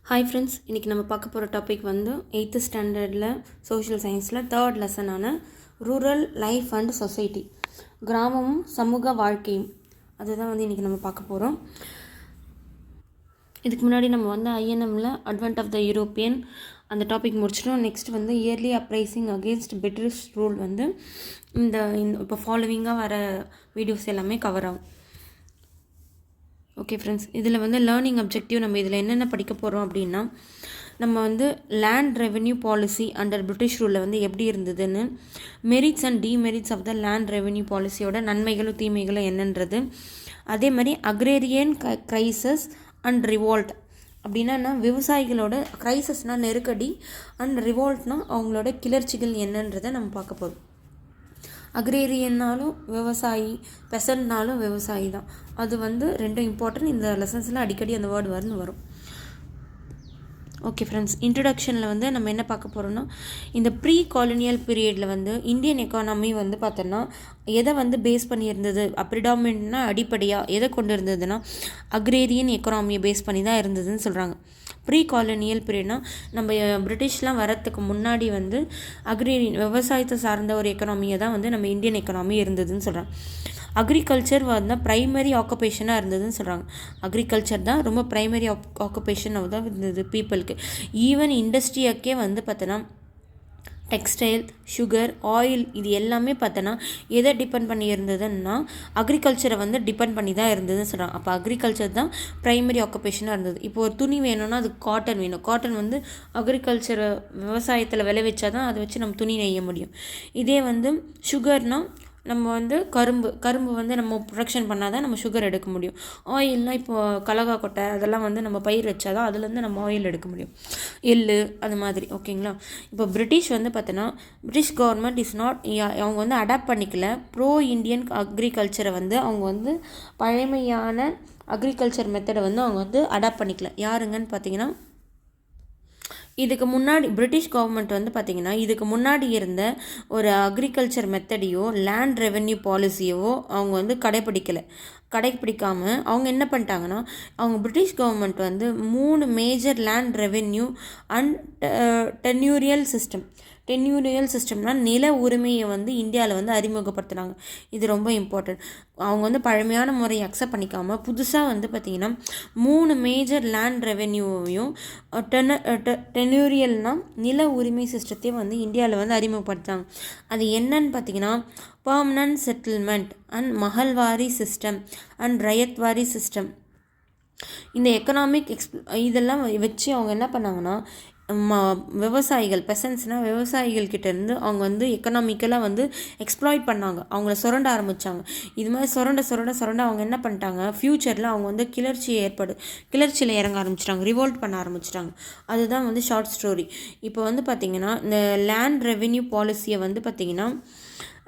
Hi friends, இன்றைக்கி நம்ம பார்க்க போகிற டாபிக் வந்து 8th ஸ்டாண்டர்டில் சோஷியல் சயின்ஸில் 3rd லெசனான ரூரல் லைஃப் அண்ட் சொசைட்டி, கிராமமும் சமூக வாழ்க்கையும், அதுதான் வந்து இன்றைக்கி நம்ம பார்க்க போகிறோம். இதுக்கு முன்னாடி நம்ம வந்து ஐஎன்எம்மில் அட்வென்ட் ஆஃப் த யூரோப்பியன் அந்த டாபிக் முடிச்சிட்டோம். நெக்ஸ்ட் வந்து early uprising against British rule வந்து இந்த இப்போ ஃபாலோவிங்காக வர வீடியோஸ் எல்லாமே கவர் ஆகும். ஓகே ஃப்ரெண்ட்ஸ், இதில் வந்து லேர்னிங் அப்ஜெக்டிவ் நம்ம இதில் என்னென்ன படிக்க போகிறோம் அப்படின்னா, நம்ம வந்து land revenue policy under British ரூலில் வந்து எப்படி இருந்ததுன்னு, merits and demerits of the land revenue பாலிசியோட நன்மைகளும் தீமைகளும் என்னன்றது, அதே மாதிரி அக்ரேரியன் கிரைசஸ் அண்ட் ரிவால்ட் அப்படின்னா விவசாயிகளோட கிரைசஸ்னால் நெருக்கடி அண்ட் ரிவால்ட்னால் அவங்களோட கிளர்ச்சிகள் என்னன்றதை நம்ம பார்க்க போகிறோம். அக்ரேரியன்னாலும் விவசாயி, பெசன்ட்னாலும் விவசாயி தான். அது வந்து ரெண்டும் இம்பார்ட்டன்ட். இந்த லெசன்ஸில் அடிக்கடி அந்த வேர்டு வரும். ஓகே ஃப்ரெண்ட்ஸ், இன்ட்ரடக்ஷனில் வந்து நம்ம என்ன பார்க்க போகிறோம்னா, இந்த ப்ரீ காலனியல் பீரியடில் வந்து இந்தியன் எக்கானமி வந்து பார்த்தோன்னா எதை வந்து பேஸ் பண்ணியிருந்தது, ப்ரிடாமினா அடிப்படையாக எதை கொண்டு இருந்ததுன்னா அக்ரேரியன் எக்கானமியை பேஸ் பண்ணி தான் இருந்ததுன்னு சொல்கிறாங்க. ப்ரீ காலனியல் பீரியட்னா நம்ம பிரிட்டிஷ்லாம் வரத்துக்கு முன்னாடி வந்து அக்ரேரியன் விவசாயத்தை சார்ந்த ஒரு எக்கனாமியை தான் வந்து நம்ம இந்தியன் எக்கனாமி இருந்ததுன்னு சொல்கிறாங்க. அக்ரிகல்ச்சர் வந்து ப்ரைமரி ஆக்குபேஷனாக இருந்ததுன்னு சொல்கிறாங்க. அக்ரிகல்ச்சர் தான் ரொம்ப ப்ரைமரி ஆக்குபேஷனாக தான் இருந்தது பீப்புளுக்கு. ஈவன் இண்டஸ்ட்ரியாக்கே வந்து பார்த்தோன்னா டெக்ஸ்டைல், சுகர், ஆயில் இது எல்லாமே பார்த்தோன்னா எதை டிபெண்ட் பண்ணி இருந்ததுன்னா அக்ரிகல்ச்சரை வந்து டிபெண்ட் பண்ணி தான் இருந்ததுன்னு சொல்கிறாங்க. அப்போ அக்ரிகல்ச்சர் தான் ப்ரைமரி ஆக்குபேஷனாக இருந்தது. இப்போ ஒரு துணி வேணும்னா அது காட்டன் வேணும். காட்டன் வந்து அக்ரிகல்ச்சரை விவசாயத்தில் விளைவிச்சா தான் அதை வச்சு நம்ம துணி நெய்ய முடியும். இதே வந்து சுகர்னால் நம்ம வந்து கரும்பு வந்து நம்ம ப்ரொடக்ஷன் பண்ணால் தான் நம்ம சுகர் எடுக்க முடியும். ஆயில்னால் இப்போது கடலா கொட்டை அதெல்லாம் வந்து நம்ம பயிர் வச்சா தான் அதுலேருந்து நம்ம ஆயில் எடுக்க முடியும். எள்ளு அது மாதிரி. ஓகேங்களா. இப்போ பிரிட்டிஷ் வந்து பார்த்தோன்னா பிரிட்டிஷ் கவர்மெண்ட் இஸ் நாட், அவங்க வந்து அடாப்ட் பண்ணிக்கல ப்ரோ இண்டியன் அக்ரிகல்ச்சரை வந்து அவங்க வந்து பழமையான அக்ரிகல்ச்சர் மெத்தடை வந்து அவங்க வந்து அடாப்ட் பண்ணிக்கல. யாருங்கன்னு பார்த்தீங்கன்னா, இதுக்கு முன்னாடி பிரிட்டிஷ் கவர்மெண்ட் வந்து பார்த்திங்கன்னா இதுக்கு முன்னாடி இருந்த ஒரு அக்ரிகல்ச்சர் மெத்தடையோ லேண்ட் ரெவென்யூ பாலிசியோ அவங்க வந்து கடைப்பிடிக்காமல் அவங்க என்ன பண்ணிட்டாங்கன்னா, அவங்க பிரிட்டிஷ் கவர்மெண்ட் வந்து 3 மேஜர் லேண்ட் ரெவென்யூ அண்ட் டென்யூரியல் சிஸ்டம்னால் நில உரிமையை வந்து இந்தியாவில் வந்து அறிமுகப்படுத்துனாங்க. இது ரொம்ப இம்பார்ட்டன்ட். அவங்க வந்து பழமையான முறையை அக்செப்ட் பண்ணிக்காமல் புதுசாக வந்து பார்த்திங்கன்னா 3 மேஜர் லேண்ட் ரெவென்யூவையும் டென்யூரியல்னால் நில உரிமை சிஸ்டத்தையும் வந்து இந்தியாவில் வந்து அறிமுகப்படுத்தாங்க. அது என்னன்னு பார்த்திங்கன்னா permanent settlement and Mahalwari system and Ryotwari system. இந்த எக்கனாமிக் இதெல்லாம் வச்சு அவங்க என்ன பண்ணாங்கன்னா, விவசாயிகள் பெசன்ஸ்னால் விவசாயிகள்கிட்டேருந்து அவங்க வந்து எக்கனாமிக்கலாக வந்து எக்ஸ்ப்ளாய்ட் பண்ணாங்க. அவங்கள சுரண்ட ஆரம்பித்தாங்க. இது மாதிரி சுரண்ட அவங்க என்ன பண்ணிட்டாங்க, ஃப்யூச்சரில் அவங்க வந்து கிளர்ச்சியில் இறங்க ஆரம்பிச்சிட்டாங்க, ரிவோல்ட் பண்ண ஆரம்பிச்சிட்டாங்க. அதுதான் வந்து ஷார்ட் ஸ்டோரி. இப்போ வந்து பார்த்திங்கன்னா இந்த லேண்ட் ரெவென்யூ பாலிசியை வந்து பார்த்திங்கன்னா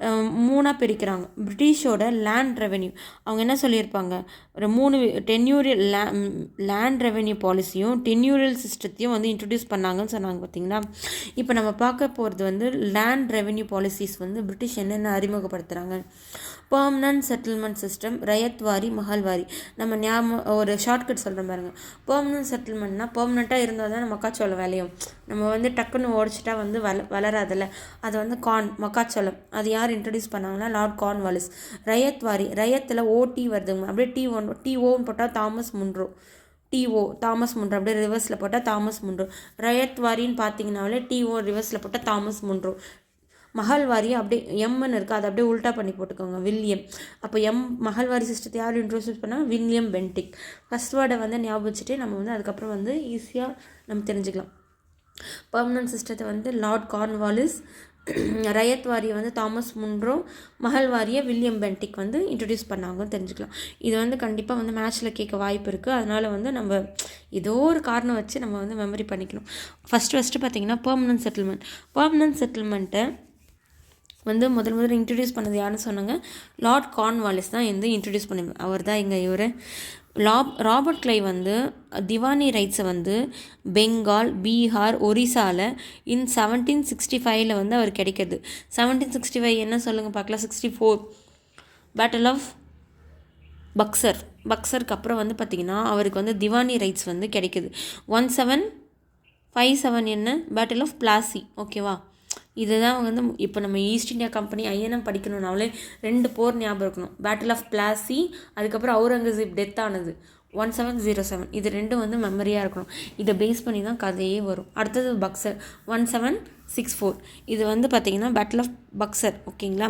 3 பிரிக்கிறாங்க. பிரிட்டிஷோட லேண்ட் ரெவென்யூ அவங்க என்ன சொல்லியிருப்பாங்க, ஒரு 3 டென்யூரியல் லேண்ட் ரெவென்யூ பாலிசியும் டென்யூரியல் சிஸ்டத்தையும் வந்து இன்ட்ரடியூஸ் பண்ணாங்கன்னு சொன்னாங்க. பார்த்திங்களா. இப்போ நம்ம பார்க்க போகிறது வந்து லேண்ட் ரெவென்யூ பாலிசிஸ் வந்து பிரிட்டிஷ் என்னென்ன அறிமுகப்படுத்துகிறாங்க. Permanent settlement system, Ryotwari, Mahalwari. நம்ம ஒரு ஷார்ட்கட் சொல்கிற பாருங்க. பெர்மனன்ட் செட்டில்மெண்ட்னா பெர்மனெண்ட்டாக இருந்தால் தான் மக்காச்சோளம் விளையும். நம்ம வந்து டக்குன்னு ஓடிச்சிட்டா வந்து வளராதில்ல. அது வந்து மக்காச்சோளம். அது யார் இன்ட்ரடியூஸ் பண்ணாங்கன்னா லார்ட் கார்ன்வாலிஸ். ரயத்வாரி, ரயத்தில் ஓடி வருதுங்க, அப்படியே டிஓன்னு போட்டால் தாமஸ் முன்ரோ. அப்படியே ரிவர்ஸில் போட்டால் தாமஸ் முன்ரோ. ரயத்வாரின்னு பார்த்தீங்கன்னாலே டிஓ ரிவர்ஸில் போட்டால் தாமஸ் முன்ரோ. மஹல்வாரி அப்படியே எம்ன்னு இருக்குது, அதை அப்படியே உல்ட்டா பண்ணி போட்டுக்கோங்க, வில்லியம். அப்போ மஹல்வாரி சிஸ்டத்தை யார் இன்ட்ரோடியூஸ் பண்ணால் வில்லியம் பென்டிக். ஃபஸ்ட் வேர்டை வந்து ஞாபகம் வச்சுட்டு நம்ம வந்து அதுக்கப்புறம் வந்து ஈஸியாக நம்ம தெரிஞ்சுக்கலாம். பெர்மனன்ட் சிஸ்டத்தை வந்து லார்ட் கார்ன்வாலிஸ், ரயத்வாரியை வந்து தாமஸ் முன்ரோ, மஹல்வாரியை வில்லியம் பென்டிக் வந்து இன்ட்ரடியூஸ் பண்ணாங்கன்னு தெரிஞ்சுக்கலாம். இது வந்து கண்டிப்பாக வந்து மேட்ச்சில் கேட்க வாய்ப்பு இருக்குது. அதனால் வந்து நம்ம ஏதோ ஒரு காரணம் வச்சு நம்ம வந்து மெமரி பண்ணிக்கணும். ஃபஸ்ட்டு பார்த்திங்கன்னா பெர்மனன்ட் செட்டில்மெண்ட்டை வந்து முதல்ல இன்ட்ரடியூஸ் பண்ணது யாருன்னு சொன்னாங்க, லார்ட் கார்ன்வாலிஸ் தான் வந்து இன்ட்ரடியூஸ் பண்ணிருந்தாங்க. அவர் தான் இவர் ராபர்ட் கிளைவ் வந்து திவானி ரைட்ஸை வந்து பெங்கால், பீகார், ஒரிசாவில் 1765 வந்து அவர் கிடைக்கிது. 1765 என்ன சொல்லுங்கள் பார்க்கலாம். 64 பேட்டில் ஆஃப் பக்சருக்கு அப்புறம் வந்து பார்த்திங்கன்னா அவருக்கு வந்து திவானி ரைட்ஸ் வந்து கிடைக்குது. 1757 என்ன பேட்டில் ஆஃப் பிளாசி. ஓகேவா, இதுதான் வந்து இப்போ நம்ம ஈஸ்ட் இந்தியா கம்பெனி ஐஎன்எம் படிக்கணும்னாலே 2 போர் ஞாபகம் இருக்கணும். பேட்டில் ஆஃப் பிளாசி, அதுக்கப்புறம் அவுரங்கசீப் டெத் ஆனது 1707. இது ரெண்டும் வந்து மெமரியாக இருக்கணும். இதை பேஸ் பண்ணி தான் கதையே வரும். அடுத்தது பக்சர் 1764. இது வந்து பார்த்திங்கன்னா பேட்டில் ஆஃப் பக்சர். ஓகேங்களா,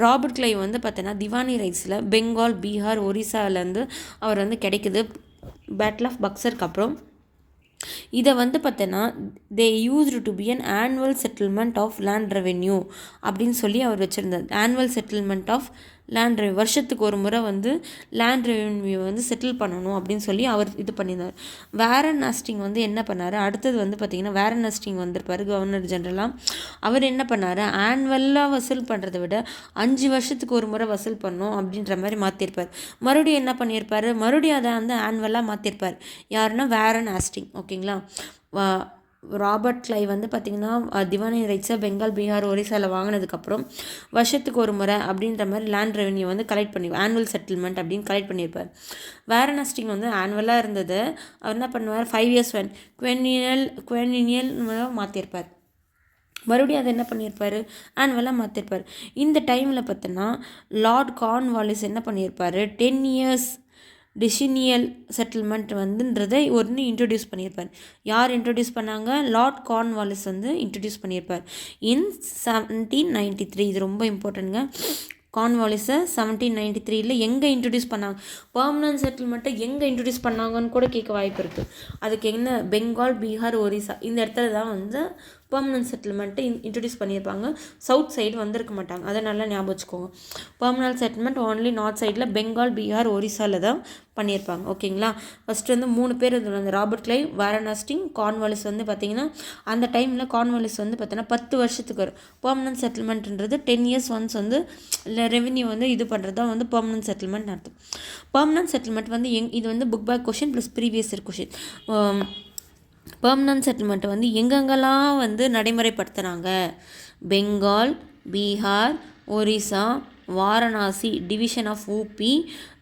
ராபர்ட் கிளைவ் வந்து பார்த்தீங்கன்னா திவானி ரைட்ஸில் பெங்கால், பீகார், ஒரிசாலேருந்து அவர் வந்து கிடைக்குது பேட்டில் ஆஃப் பக்சருக்கு அப்புறம். இதை வந்து பார்த்தோன்னா they used to be an annual settlement of land revenue அப்படின்னு சொல்லி அவர் வச்சுருந்தார். Annual settlement of land revenue, வருஷத்துக்கு ஒரு முறை வந்து லேண்ட் ரெவென்யூ வந்து செட்டில் பண்ணணும் அப்படின்னு சொல்லி அவர் இது பண்ணியிருந்தார். வேரன் ஹாஸ்டிங் வந்து என்ன பண்ணார், அடுத்தது வந்து பார்த்திங்கன்னா வேரன் ஹாஸ்டிங் வந்திருப்பார் கவர்னர் ஜெனரலாக. அவர் என்ன பண்ணார், ஆனுவலாக வசூல் பண்ணுறதை விட 5 வருஷத்துக்கு ஒரு முறை வசூல் பண்ணணும் அப்படின்ற மாதிரி மாற்றிருப்பார். மறுபடியும் என்ன பண்ணியிருப்பார், மறுபடியும் அதை வந்து ஆனுவலாக மாற்றிருப்பார். யாருன்னா வேரன் ஹாஸ்டிங். ஓகேங்களா, ராபர்ட் கிளைவ் வந்து பார்த்திங்கன்னா திவானி ரைட்ஸை பெங்கால், பீகார், ஒரிசாவில் வாங்கினதுக்கப்புறம் வருஷத்துக்கு ஒரு முறை அப்படின்ற மாதிரி லேண்ட் ரெவென்யூ வந்து கலெக்ட் பண்ணி ஆனுவல் செட்டில்மெண்ட் அப்படின்னு கலெக்ட் பண்ணியிருப்பார். வேரன் ஹாஸ்டிங் வந்து ஆனுவலாக இருந்தது. அவர் என்ன பண்ணுவார், 5 இயர்ஸ் குவெனியல் மாற்றிருப்பார். மறுபடியும் அதை என்ன பண்ணியிருப்பார், ஆனுவலாக மாற்றிருப்பார். இந்த டைமில் பார்த்தோன்னா லார்ட் கார்ன்வாலிஸ் என்ன பண்ணியிருப்பார், 10 இயர்ஸ் டிசினியல் செட்டில்மெண்ட் வந்துன்றதை ஒன்று இன்ட்ரடியூஸ் பண்ணியிருப்பார். யார் இன்ட்ரடியூஸ் பண்ணாங்க, லார்ட் கார்ன்வாலிஸ் வந்து இன்ட்ரடியூஸ் பண்ணியிருப்பார் இன் 1793. இது ரொம்ப இம்பார்ட்டன்ட்ங்க. கார்ன்வாலிஸை 1793 எங்கே இன்ட்ரடியூஸ் பண்ணாங்க, பெர்மனன்ட் செட்டில்மெண்ட்டை எங்கே இன்ட்ரடியூஸ் பண்ணாங்கன்னு கூட கேட்க வாய்ப்பு இருக்குது. அதுக்கு என்ன, பெங்கால், பீகார், ஒரிசா இந்த இடத்துல தான் வந்து பெர்மனன்ட் செட்டில்மெண்ட்டை இன்ட்ரடியூஸ் பண்ணியிருப்பாங்க. சவுத் சைடு வந்திருக்க மாட்டாங்க, அதை நல்லா ஞாபகம் வச்சுக்கோங்க. பெர்மனன்ட் செட்டில்மெண்ட் ஓன்லி நார்த் சைடில் பெங்கால், பீகார், ஒரிசாவில் தான் பண்ணியிருப்பாங்க. ஓகேங்களா, ஃபஸ்ட்டு வந்து 3 பேர் இருந்தாங்க, Robert Clive, Warren Hastings, Cornwallis. வந்து பார்த்திங்கன்னா அந்த டைமில் கார்ன்வாலிஸ் வந்து பார்த்தீங்கன்னா 10 வருஷத்துக்கு வரும். பெர்மனன்ட் செட்டில்மெண்ட்ன்றது 10 இயர்ஸ் ஒன்ஸ் வந்து ரெவென்யூ வந்து இது பண்ணுறது தான் வந்து பெர்மனன்ட் செட்டில்மெண்ட் அர்த்தம். பெர்மனன்ட் செட்டில்மெண்ட் வந்து இது வந்து book back question plus previous year question. Permanent செட்டில்மெண்ட்டை வந்து எங்கெங்கெல்லாம் வந்து நடைமுறைப்படுத்துகிறாங்க, Bengal, Bihar, Orissa, Varanasi, division of UP,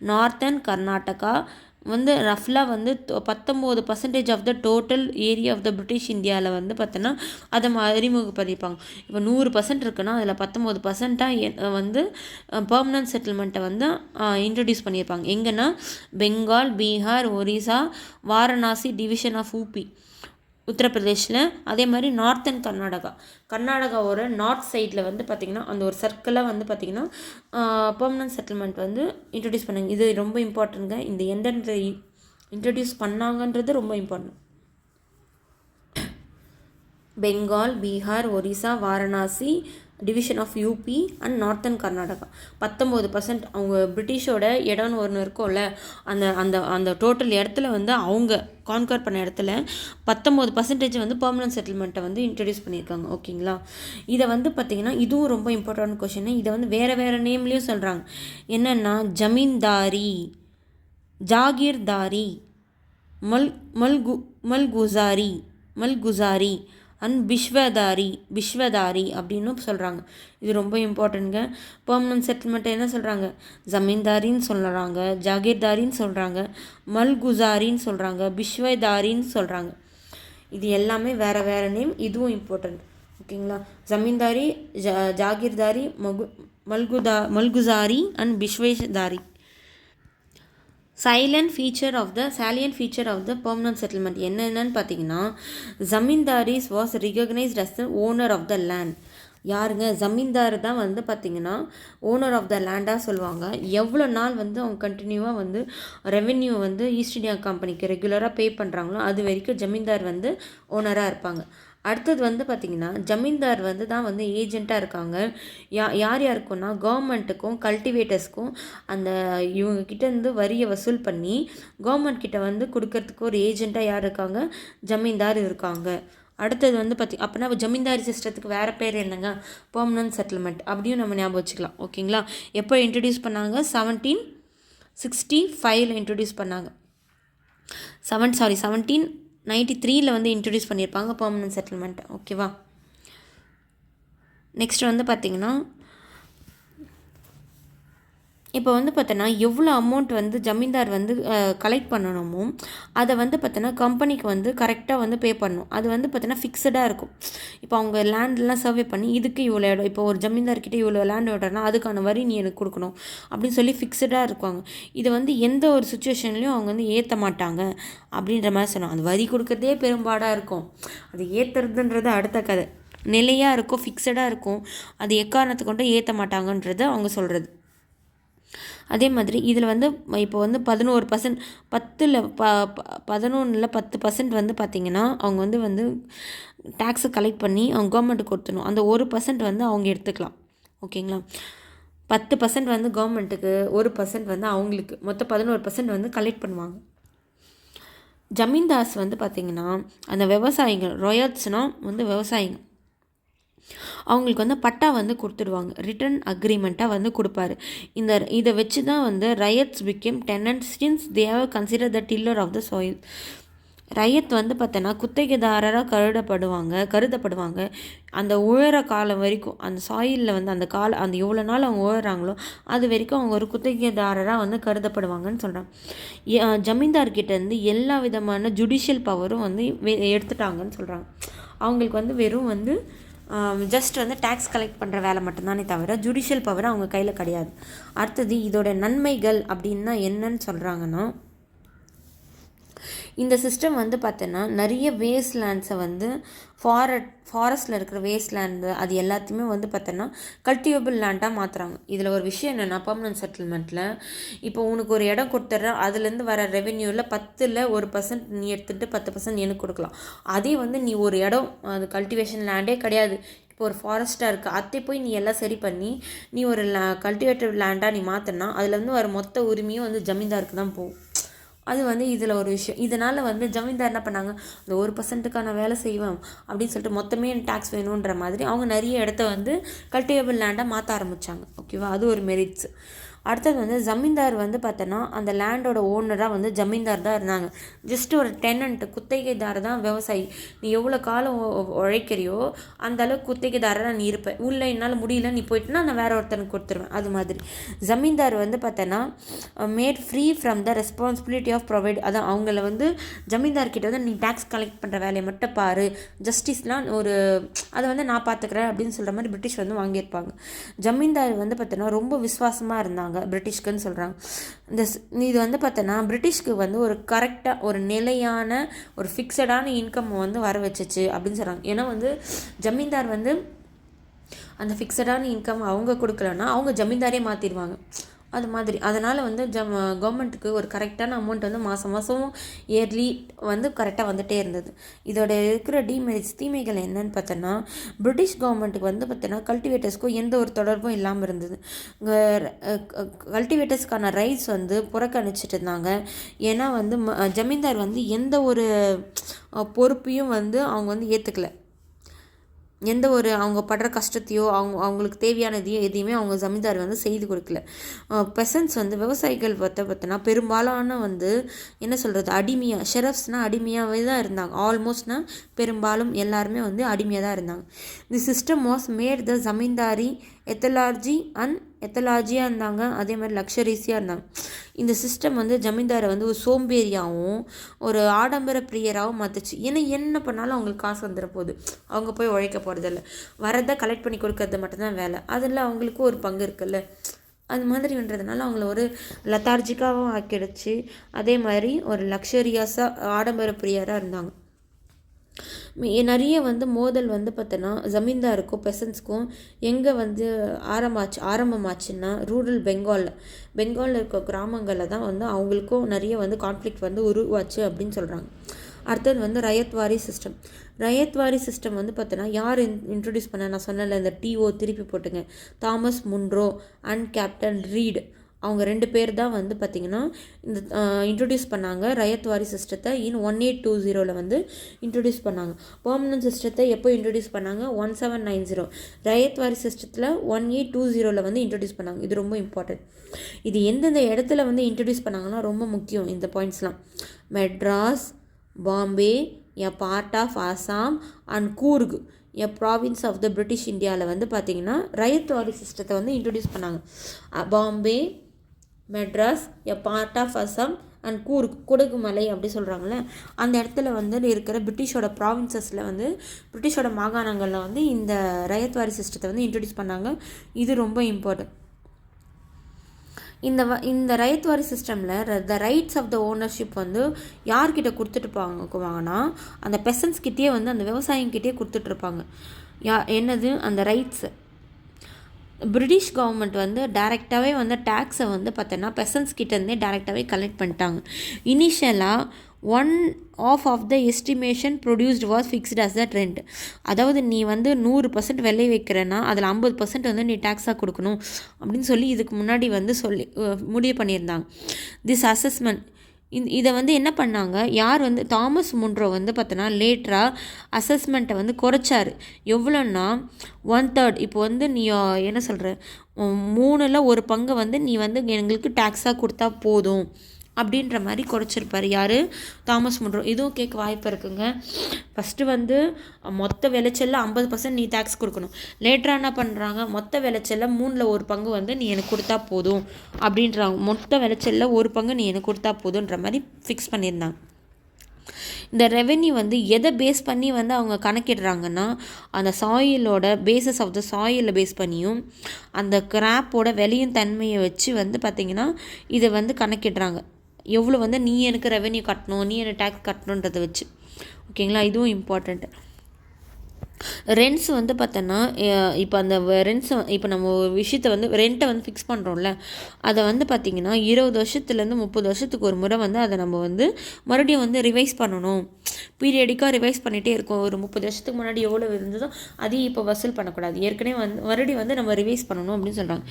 northern Karnataka வந்து ரஃப்லாக வந்து 19% of the total area of the British இந்தியாவில் வந்து பார்த்தோன்னா அதை அறிமுகப்படுத்திப்பாங்க. இப்போ 100% இருக்குன்னா அதில் 19% வந்து பெர்மனன்ட் செட்டில்மெண்ட்டை வந்து இன்ட்ரடியூஸ் பண்ணியிருப்பாங்க. எங்கன்னா Bengal, Bihar, Orissa, Varanasi, division of UP உத்தரப்பிரதேஷில். அதே மாதிரி நார்த்தன் கர்நாடகாவோட நார்த் சைடில் வந்து பார்த்திங்கன்னா அந்த ஒரு சர்க்கிளாக வந்து பார்த்திங்கன்னா பெர்மனன்ட் செட்டில்மெண்ட் வந்து இன்ட்ரடியூஸ் பண்ணாங்க. இது ரொம்ப இம்பார்ட்டன்ட்ங்க. இந்த எந்தெந்த இன்ட்ரடியூஸ் பண்ணாங்கன்றது ரொம்ப important. Bengal, Bihar, Orissa, Varanasi, division of UP and northern Karnataka. 19% அவங்க பிரிட்டிஷோட இடம்னு ஒன்று இருக்கும்ல, அந்த அந்த அந்த டோட்டல் இடத்துல வந்து அவங்க கான்கர் பண்ண இடத்துல 19% வந்து பெர்மனன்ட் செட்டில்மெண்ட்டை வந்து இன்ட்ரடியூஸ் பண்ணியிருக்காங்க. ஓகேங்களா, இதை வந்து பார்த்திங்கன்னா இதுவும் ரொம்ப இம்பார்ட்டன்ட் கொஷின். இதை வந்து வேறு நேம்லேயும் சொல்கிறாங்க. என்னென்னா ஜமீன்தாரி, ஜாகீர்தாரி, மல்குசாரி அண்ட் பிஸ்வதாரி அப்படின்னு சொல்கிறாங்க. இது ரொம்ப இம்பார்ட்டன்ட்ங்க. பெர்மனன்ட் செட்டில்மெண்ட்டை என்ன சொல்கிறாங்க, ஜமீன்தாரின்னு சொல்கிறாங்க, ஜாகீர்தாரின்னு சொல்கிறாங்க, மல்குசாரின்னு சொல்கிறாங்க, பிஸ்வதாரின்னு சொல்கிறாங்க. இது எல்லாமே வேறு நேம். இதுவும் இம்பார்ட்டன்ட். ஓகேங்களா, zamindari, Jagirdari, மல்குசாரி and Biswadari. salient feature of the permanent settlement என்னென்னு பார்த்தீங்கன்னா, zamindaris was recognized as the owner of the land. யாருங்க, ஜமீன்தார் தான் வந்து பார்த்திங்கன்னா ஓனர் ஆஃப் த லேண்டாக சொல்லுவாங்க. எவ்வளோ நாள் வந்து அவங்க கண்டினியூவாக வந்து ரெவென்யூ வந்து ஈஸ்ட் இந்தியா கம்பெனிக்கு ரெகுலராக பே பண்ணுறாங்களோ அது வரைக்கும் ஜமீன்தார் வந்து ஓனராக இருப்பாங்க. அடுத்தது வந்து பார்த்திங்கன்னா ஜமீன்தார் வந்து தான் வந்து ஏஜெண்ட்டாக இருக்காங்க. யாருக்குன்னா கவர்மெண்ட்டுக்கும் கல்டிவேட்டர்ஸ்க்கும் அந்த இவங்கக்கிட்டேருந்து வரியை வசூல் பண்ணி கவர்மெண்ட் கிட்ட வந்து கொடுக்கறதுக்கு ஒரு ஏஜெண்ட்டாக யார் இருக்காங்க, ஜமீன்தார் இருக்காங்க. அடுத்தது வந்து அப்படின்னா ஜமீன்தாரி சிஸ்டத்துக்கு வேறு பேர் என்னங்க, பெர்மனன்ட் செட்டில்மெண்ட் அப்படியும் நம்ம ஞாபகம் வச்சுக்கலாம். ஓகேங்களா, எப்போ இன்ட்ரடியூஸ் பண்ணாங்க, 1765 இன்ட்ரடியூஸ் பண்ணாங்க. 1793 வந்து இன்ட்ரடியூஸ் பண்ணியிருப்பாங்க பெர்மனன்ட் செட்டில்மெண்ட். ஓகேவா, நெக்ஸ்ட் வந்து பார்த்திங்கன்னா இப்போ வந்து பார்த்தோன்னா எவ்வளோ அமௌண்ட் வந்து ஜமீன்தார் வந்து கலெக்ட் பண்ணணுமோ அதை வந்து பார்த்தோன்னா கம்பெனிக்கு வந்து கரெக்டாக வந்து பே பண்ணணும். அது வந்து பார்த்தோன்னா ஃபிக்ஸடாக இருக்கும். இப்போ அவங்க லேண்ட்லாம் சர்வே பண்ணி இதுக்கு இவ்வளோ இடம், இப்போ ஒரு ஜமீன்தார்கிட்ட இவ்வளோ லேண்ட் விடுறனா அதுக்கான வரி நீ எனக்கு கொடுக்கணும் அப்படின்னு சொல்லி ஃபிக்ஸடாக இருப்பாங்க. இதை வந்து எந்த ஒரு சுச்சுவேஷன்லையும் அவங்க வந்து ஏற்ற மாட்டாங்க அப்படின்ற மாதிரி சொன்னாங்க. அந்த வரி கொடுக்குறதே பெரும்பாடாக இருக்கும், அது ஏற்றுறதுன்றது அடுத்த கதை. நிலையாக இருக்கும், ஃபிக்ஸடாக இருக்கும், அது எக்காரணத்தை கொண்டு ஏற்ற மாட்டாங்கன்றது அவங்க சொல்கிறது. அதே மாதிரி இதில் வந்து இப்போ வந்து 11%, 10% வந்து பார்த்திங்கன்னா அவங்க வந்து டேக்ஸை கலெக்ட் பண்ணி அவங்க கவர்மெண்ட்டுக்கு கொடுத்துடணும். அந்த 1% வந்து அவங்க எடுத்துக்கலாம். ஓகேங்களா? 10% வந்து கவர்மெண்ட்டுக்கு, 1% வந்து அவங்களுக்கு, மொத்தம் 11% வந்து கலெக்ட் பண்ணுவாங்க. ஜமீன்தார்ஸ் வந்து பார்த்திங்கன்னா அந்த விவசாயிகள், ராயட்ஸ்னால் வந்து விவசாயிங்க, அவங்களுக்கு வந்து பட்டா வந்து கொடுத்துடுவாங்க, ரிட்டன் அக்ரிமெண்ட்டாக வந்து கொடுப்பாரு. இதை வச்சு தான் வந்து ryots became tenants since they have consider the tiller of the soil. Ryot வந்து பார்த்தோன்னா குத்தகைதாரராக கருதப்படுவாங்க. அந்த உழற காலம் வரைக்கும் அந்த சாயிலில் வந்து அந்த எவ்வளோ நாள் அவங்க உழறாங்களோ அது வரைக்கும் அவங்க ஒரு குத்தகைதாரராக வந்து கருதப்படுவாங்கன்னு சொல்கிறாங்க. ஜமீன்தார்கிட்டேருந்து எல்லா விதமான ஜுடிஷியல் பவரும் வந்து எடுத்துட்டாங்கன்னு சொல்கிறாங்க. அவங்களுக்கு வந்து வெறும் வந்து ஜஸ்ட் வந்து டேக்ஸ் கலெக்ட் பண்ணுற வேலை மட்டும்தானே தவிர ஜுடிஷியல் பவர் அவங்க கையில் கிடையாது. அடுத்தது இதோட நன்மைகள் அப்படின்னா என்னன்னு சொல்கிறாங்கன்னா, இந்த சிஸ்டம் வந்து பார்த்தோன்னா நிறைய வேஸ்ட் லேண்ட்ஸை வந்து ஃபாரஸ்ட்டில் இருக்கிற வேஸ்ட் லேண்டு அது எல்லாத்தையுமே வந்து பார்த்தோன்னா கல்டிவேபிள் லேண்டாக மாற்றுறாங்க. இதில் ஒரு விஷயம் என்னென்னா, பர்மனன்ட் செட்டில்மெண்ட்டில் இப்போ உனக்கு ஒரு இடம் கொடுத்துட்றேன், அதுலேருந்து வர ரெவென்யூவில் 10% நீ எடுத்துகிட்டு 10% எனக்கு கொடுக்கலாம். அதே வந்து நீ ஒரு இடம், அது கல்டிவேஷன் லேண்டே கிடையாது, இப்போ ஒரு ஃபாரஸ்ட்டாக இருக்குது, அதை போய் நீ எல்லாம் சரி பண்ணி நீ ஒரு கல்டிவேட்டட் லேண்டாக நீ மாற்றினா அதுலேருந்து வர மொத்த உரிமையும் வந்து ஜமீன்தாருக்கு தான் போகும். அது வந்து இதில் ஒரு விஷயம். இதனால் வந்து ஜமீன்தார் என்ன பண்ணாங்க, அந்த 1%க்கான வேலை செய்வேன் அப்படின்னு சொல்லிட்டு மொத்தமே டேக்ஸ் வேணுன்ற மாதிரி அவங்க நிறைய இடத்த வந்து கல்டிவேபிள் லேண்டாக மாற்ற ஆரம்பித்தாங்க. ஓகேவா? அது ஒரு மெரிட்ஸ். அடுத்தது வந்து ஜமீன்தார் வந்து பார்த்தோன்னா அந்த லேண்டோட ஓனராக வந்து ஜமீன்தார் தான் இருந்தாங்க. ஜஸ்ட் ஒரு டெனண்ட், குத்தகைதார் தான் விவசாயி. நீ எவ்வளோ காலம் உழைக்கிறியோ அந்த அளவுக்கு குத்தகைதாரராக நீ இருப்ப. உள்ள என்னால் முடியல நீ போயிட்டுனா நான் வேற ஒருத்தனுக்கு கொடுத்துருவேன். அது மாதிரி ஜமீன்தார் வந்து பார்த்தோன்னா made free from the responsibility of provide. அதான் அவங்கள வந்து ஜமீன்தார்கிட்ட வந்து நீ டேக்ஸ் கலெக்ட் பண்ணுற வேலையை மட்டும் பாரு, ஜஸ்டிஸ்லாம் ஒரு அதை வந்து நான் பார்த்துக்கிறேன் அப்படின்னு சொல்கிற மாதிரி பிரிட்டிஷ் வந்து வாங்கியிருப்பாங்க. ஜமீன்தார் வந்து பார்த்தோன்னா ரொம்ப விசுவாசமாக இருந்தாங்க பிரிட்டிஷ்க்குன்னு சொல்கிறாங்க. இது வந்து பார்த்தோன்னா பிரிட்டிஷ்க்கு வந்து ஒரு கரெக்டாக ஒரு நிலையான ஒரு ஃபிக்ஸடான இன்கம் வந்து வர வச்சிச்சு அப்படின்னு சொல்கிறாங்க. ஏன்னா வந்து ஜமீன்தார் வந்து அந்த ஃபிக்ஸடான இன்கம் அவங்க கொடுக்கலன்னா அவங்க ஜமீன்தாரே மாற்றிடுவாங்க. அது மாதிரி அதனால் வந்து கவர்மெண்ட்டுக்கு ஒரு கரெக்டான அமௌண்ட் வந்து மாதம் இயர்லி வந்து கரெக்டாக வந்துகிட்டே இருந்தது. இதோட இருக்கிற டிமெரிட்ஸ், தீமைகள் என்னன்னு பார்த்தோன்னா, பிரிட்டிஷ் கவர்மெண்ட்டுக்கு வந்து பார்த்தோன்னா கல்டிவேட்டர்ஸ்க்கும் எந்த ஒரு தொடர்பும் இல்லாமல் இருந்தது. கல்டிவேட்டர்ஸ்க்கான ரைட்ஸ் வந்து புறக்கணிச்சிட்டு இருந்தாங்க. ஏன்னா வந்து ஜமீன்தார் வந்து எந்த ஒரு பொறுப்பையும் வந்து அவங்க வந்து ஏற்றுக்கல. எந்த ஒரு அவங்க படுற கஷ்டத்தையோ அவங்களுக்கு தேவையானதையோ எதையுமே அவங்க ஜமீன்தார் வந்து செய்து கொடுக்கல. பெசன்ஸ் வந்து விவசாயிகள் பார்த்தோன்னா பெரும்பாலான வந்து என்ன சொல்கிறது, அடிமையாக, ஷெரஃப்ஸ்னால் அடிமையாகவே தான் இருந்தாங்க. ஆல்மோஸ்ட்னால் பெரும்பாலும் எல்லாருமே வந்து அடிமையாக தான் இருந்தாங்க. The system was made the zamindari எத்தலாஜியாக இருந்தாங்க, அதே மாதிரி லக்ஸரீஸியாக இருந்தாங்க. இந்த சிஸ்டம் வந்து ஜமீன்தாரை வந்து ஒரு சோம்பேறியாகவும் ஒரு ஆடம்பர பிரியராகவும் மாற்றுச்சு. ஏன்னா என்ன பண்ணாலும் அவங்களுக்கு காசு வந்துட போகுது, அவங்க போய் உழைக்க போகிறதில்ல, வரதை கலெக்ட் பண்ணி கொடுக்கறது மட்டும்தான் வேலை, அதில் அவங்களுக்கும் ஒரு பங்கு இருக்குல்ல. அது மாதிரின்றதுனால அவங்கள ஒரு லெத்தார்ஜிக்காகவும் ஆக்கிடுச்சு. அதே மாதிரி ஒரு லக்ஸரியாஸாக ஆடம்பர பிரியராக இருந்தாங்க. நிறைய வந்து மோதல் வந்து பார்த்தோன்னா ஜமீன்தாருக்கும் பெசன்ஸ்க்கும் எங்கே வந்து ஆரம்பமாச்சுன்னா ரூரல் பெங்காலில் இருக்க கிராமங்களில் தான் வந்து அவங்களுக்கும் நிறைய வந்து கான்ஃப்ளிக்ட் வந்து உருவாச்சு அப்படின்னு சொல்கிறாங்க. அடுத்தது வந்து ரயத்வாரி சிஸ்டம் வந்து பார்த்தோன்னா யார் இன்ட்ரடியூஸ் பண்ண, நான் சொன்னல இந்த டிஓ திருப்பி போட்டுங்க, Thomas Munro and captain read, அவங்க 2 பேர் தான் வந்து பார்த்திங்கன்னா இந்த இன்ட்ரடியூஸ் பண்ணாங்க ரயத்வாரி சிஸ்டத்தை. 1820 வந்து இன்ட்ரடியூஸ் பண்ணாங்க. பெர்மனன்ட் சிஸ்டத்தை எப்போ இன்ட்ரடியூஸ் பண்ணாங்க? 1790. ரயத்வாரி சிஸ்டத்தில் 1820 வந்து இன்ட்ரடியூஸ் பண்ணாங்க. இது ரொம்ப இம்பார்ட்டன்ட். இது எந்தெந்த இடத்துல வந்து இன்ட்ரடியூஸ் பண்ணாங்கன்னா ரொம்ப முக்கியம் இந்த பாயிண்ட்ஸ்லாம். Madras, Bombay, a part of Assam and Coorg, a province of the British இந்தியாவில் வந்து பார்த்திங்கன்னா ரயத்வாரி சிஸ்டத்தை வந்து இன்ட்ரடியூஸ் பண்ணாங்க. Bombay, Madras, a part of Assam and Coorg, Kodagu மலை அப்படி சொல்கிறாங்களே அந்த இடத்துல வந்து இருக்கிற பிரிட்டிஷோட ப்ராவின்சஸில் வந்து பிரிட்டிஷோட மாகாணங்களில் வந்து இந்த ரயத்வாரி சிஸ்டத்தை வந்து இன்ட்ரடியூஸ் பண்ணாங்க. இது ரொம்ப இம்பார்ட்டன்ட். இந்த ரயத்வாரி சிஸ்டமில் the rights of the ownership வந்து யார்கிட்ட கொடுத்துட்டுப்பாங்கன்னா அந்த பெசன்ஸ்கிட்டே வந்து அந்த விவசாயிங்கிட்டே கொடுத்துட்ருப்பாங்க. என்னது அந்த ரைட்ஸு. பிரிட்டிஷ் கவர்மெண்ட் வந்து டைரெக்டாகவே வந்து டேக்ஸை வந்து பார்த்தோன்னா பெசன்ஸ்கிட்டேருந்தே டைரெக்டாகவே கலெக்ட் பண்ணிட்டாங்க. இனிஷியலாக 1/2 of the estimation produced was fixed as the trend. அதாவது நீ வந்து 100% விலை வைக்கிறேன்னா அதில் 50% வந்து நீ டேக்ஸாக கொடுக்கணும் அப்படின்னு சொல்லி இதுக்கு முன்னாடி வந்து முடிவு பண்ணியிருந்தாங்க. திஸ் அசஸ்மெண்ட் இதை வந்து என்ன பண்ணாங்க, யார் வந்து தாமஸ் முன்ரோ வந்து பார்த்தோன்னா லேட்டராக அசஸ்மெண்ட்டை வந்து குறைச்சார். எவ்வளோன்னா 1/3. இப்போ வந்து நீ என்ன சொல்கிற 3/1 வந்து நீ வந்து எங்களுக்கு டேக்ஸாக கொடுத்தா போதும் அப்படின்ற மாதிரி குறைச்சிருப்பார். யார்? Thomas Munro. இதுவும் கேட்க வாய்ப்பு இருக்குங்க. ஃபஸ்ட்டு வந்து மொத்த விளைச்சலில் 50% நீ டேக்ஸ் கொடுக்கணும். லேட்டராக என்ன பண்ணுறாங்க, மொத்த விளைச்சலில் 3/1 வந்து நீ எனக்கு கொடுத்தா போதும் அப்படின்றாங்க. மொத்த விளைச்சலில் 1 நீ எனக்கு கொடுத்தா போதுன்ற மாதிரி ஃபிக்ஸ் பண்ணியிருந்தாங்க. இந்த ரெவென்யூ வந்து எதை பேஸ் பண்ணி வந்து அவங்க கணக்கிடுறாங்கன்னா அந்த சாயிலோட பேசஸ் ஆஃப் த சாயிலை பேஸ் பண்ணியும் அந்த கிராப்போட விலையும் தன்மையை வச்சு வந்து பார்த்திங்கன்னா இதை வந்து கணக்கிடுறாங்க. எவ்வளோ வந்து நீ எனக்கு ரெவென்யூ கட்டணும், நீ எனக்கு டேக்ஸ் கட்டணுன்றதை வச்சு. ஓகேங்களா, இதுவும் இம்பார்ட்டண்ட்டு. ரெண்ட்ஸ் வந்து பார்த்தோன்னா இப்போ அந்த ரெண்ட்ஸ் இப்போ நம்ம விஷயத்தை வந்து ரெண்ட்டை வந்து ஃபிக்ஸ் பண்ணுறோம்ல அதை வந்து பார்த்திங்கன்னா 20 வருஷத்துலேருந்து 30 வருஷத்துக்கு ஒரு முறை வந்து அதை நம்ம வந்து மறுபடியும் வந்து ரிவைஸ் பண்ணணும். பீரியடிக்காக ரிவைஸ் பண்ணிகிட்டே இருக்கும். ஒரு 30 வருஷத்துக்கு முன்னாடி எவ்வளோ இருந்ததோ அதையும் இப்போ வசூல் பண்ணக்கூடாது, ஏற்கனவே வந்து மறுபடியும் வந்து நம்ம ரிவைஸ் பண்ணணும் அப்படின்னு சொல்கிறாங்க.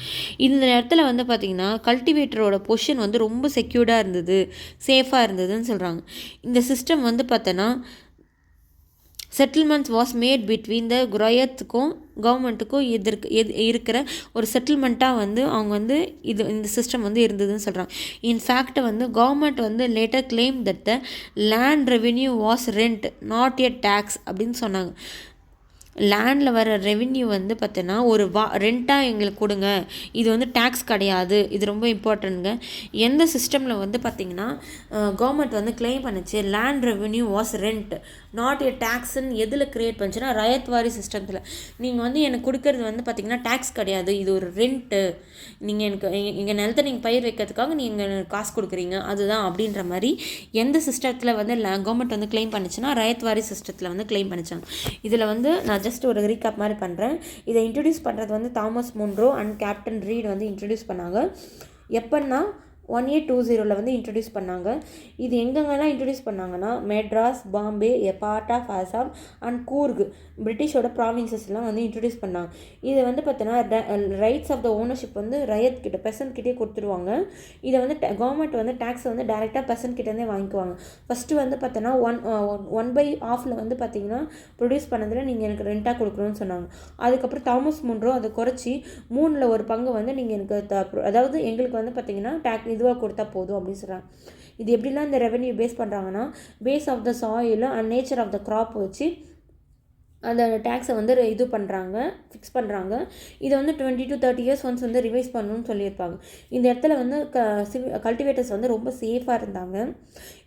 இந்த இடத்துல வந்து பார்த்திங்கன்னா கல்டிவேட்டரோட பொசிஷன் வந்து ரொம்ப செக்யூர்டாக இருந்தது, சேஃபாக இருந்ததுன்னு சொல்கிறாங்க. இந்த சிஸ்டம் வந்து பார்த்தோன்னா settlements was made between the குராயத்துக்கும் கவர்மெண்ட்டுக்கும் இருக்கிற ஒரு செட்டில்மெண்ட்டாக வந்து அவங்க வந்து இந்த சிஸ்டம் வந்து இருந்ததுன்னு சொல்கிறாங்க. இன்ஃபேக்ட் வந்து கவர்மெண்ட் வந்து later claim that the land revenue was rent not a tax அப்படின்னு சொன்னாங்க. லேண்டில் வர ரெவென்யூ வந்து பார்த்தோன்னா ஒரு ரெண்ட்டாக எங்களுக்கு கொடுங்க, இது வந்து டேக்ஸ் கிடையாது. இது ரொம்ப இம்பார்ட்டண்ட்டுங்க. எந்த சிஸ்டமில் வந்து பார்த்திங்கன்னா கவர்மெண்ட் வந்து கிளைம் பண்ணிச்சு land revenue was rent not a டேக்ஸ்ன்னு எதில் க்ரியேட் பண்ணிச்சுன்னா ரயத்வாரி சிஸ்டத்தில். நீங்கள் வந்து எனக்கு கொடுக்கறது வந்து பார்த்திங்கன்னா டேக்ஸ் கிடையாது, இது ஒரு ரெண்ட்டு. நீங்கள் எனக்கு எங்கள் நிலத்தை நீங்கள் பயிர் வைக்கிறதுக்காக நீங்கள் காசு கொடுக்குறீங்க அதுதான் அப்படின்ற மாதிரி எந்த சிஸ்டத்தில் வந்து கவர்மெண்ட் வந்து கிளைம் பண்ணிச்சுன்னா ரயத்வாரி சிஸ்டத்தில் வந்து கிளைம் பண்ணிச்சாங்க. இதில் வந்து நான் ஜஸ்ட் ஒரு ரீகேப் மாதிரி பண்ணுறேன். இதை இன்ட்ரடியூஸ் பண்ணுறது வந்து Thomas Munro and captain read வந்து இன்ட்ரடியூஸ் பண்ணாங்க. எப்போன்னா 1820 வந்து இன்ட்ரடியூஸ் பண்ணாங்க. இது எங்கெங்கெல்லாம் இன்ட்ரடியூஸ் பண்ணாங்கன்னா Madras, Bombay, a part of Assam and Coorg, பிரிட்டிஷோட ப்ராவின்சஸ்லாம் வந்து இன்ட்ரடியூஸ் பண்ணாங்க. இது வந்து பார்த்தோன்னா ரைட்ஸ் ஆஃப் த ஓனர்ஷிப் வந்து ரயத் கிட்ட பெசன்ட்கிட்டே கொடுத்துருவாங்க. இதை வந்து கவர்மெண்ட் வந்து டேக்ஸை வந்து டேரெக்டாக பெசன்ட்கிட்டேருந்தே வாங்கிக்குவாங்க. ஃபஸ்ட்டு வந்து பார்த்தோன்னா 1/2 வந்து பார்த்திங்கன்னா ப்ரொடியூஸ் பண்ணதில் நீங்கள் எனக்கு ரெண்ட்டாக கொடுக்கணும்னு சொன்னாங்க. அதுக்கப்புறம் தாமஸ் முன்ரோ அதை குறைச்சி 3/1 வந்து நீங்கள் எனக்கு அதாவது எங்களுக்கு வந்து பார்த்திங்கன்னா இதுவாக கொடுத்தா போதும் அப்படின்னு சொல்கிறாங்க. இது எப்படிலாம் இந்த ரெவென்யூ பேஸ் பண்ணுறாங்கன்னா base of the soil and nature of the crop வச்சு அந்த டேக்ஸை வந்து இது பண்ணுறாங்க, ஃபிக்ஸ் பண்ணுறாங்க. இதை வந்து 20 to 30 years ஒன்ஸ் வந்து ரிவைஸ் பண்ணணும்னு சொல்லியிருப்பாங்க. இந்த இடத்துல வந்து கல்டிவேட்டர்ஸ் வந்து ரொம்ப சேஃபாக இருந்தாங்க.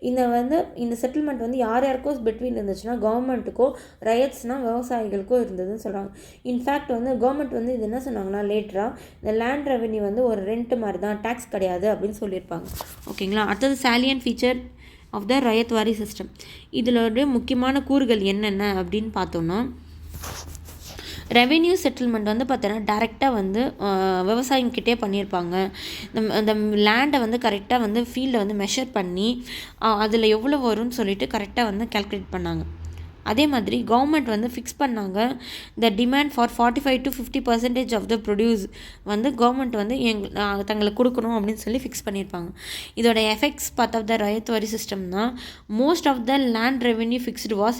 இந்த செட்டில்மெண்ட் வந்து யாருக்கோ பிட்வீன் இருந்துச்சுன்னா கவர்மெண்ட்டுக்கோ ரயட்ஸ்னால் விவசாயிகளுக்கோ இருந்ததுன்னு சொல்கிறாங்க. இன்ஃபேக்ட் வந்து கவர்மெண்ட் வந்து இது என்ன சொன்னாங்கன்னா லேட்டராக இந்த லேண்ட் ரெவென்யூ வந்து ஒரு ரெண்ட் மாதிரி தான், டேக்ஸ் கிடையாது அப்படின்னு சொல்லியிருப்பாங்க. ஓகேங்களா. அடுத்தது salient feature of the ryotwari system. இதிலோட முக்கியமான கூறுகள் என்னென்ன அப்படின்னு பார்த்தோன்னா ரெவென்யூ செட்டில்மெண்ட் வந்து பார்த்தோன்னா டேரெக்டாக வந்து விவசாயிங்கிட்டே பண்ணியிருப்பாங்க. அந்த லேண்டை வந்து கரெக்டாக வந்து ஃபீல்டை வந்து மெஷர் பண்ணி அதில் எவ்வளோ வரும்னு சொல்லிட்டு கரெக்டாக வந்து கால்குலேட் பண்ணாங்க. அதே மாதிரி கவர்மெண்ட் வந்து ஃபிக்ஸ் பண்ணாங்க the demand for 45 to 50% of the produce வந்து கவர்மெண்ட் வந்து தங்களுக்கு கொடுக்கணும் அப்படின்னு சொல்லி ஃபிக்ஸ் பண்ணியிருப்பாங்க. இதோட effects part of the Ryotwari சிஸ்டம்னா most of the land revenue fixed was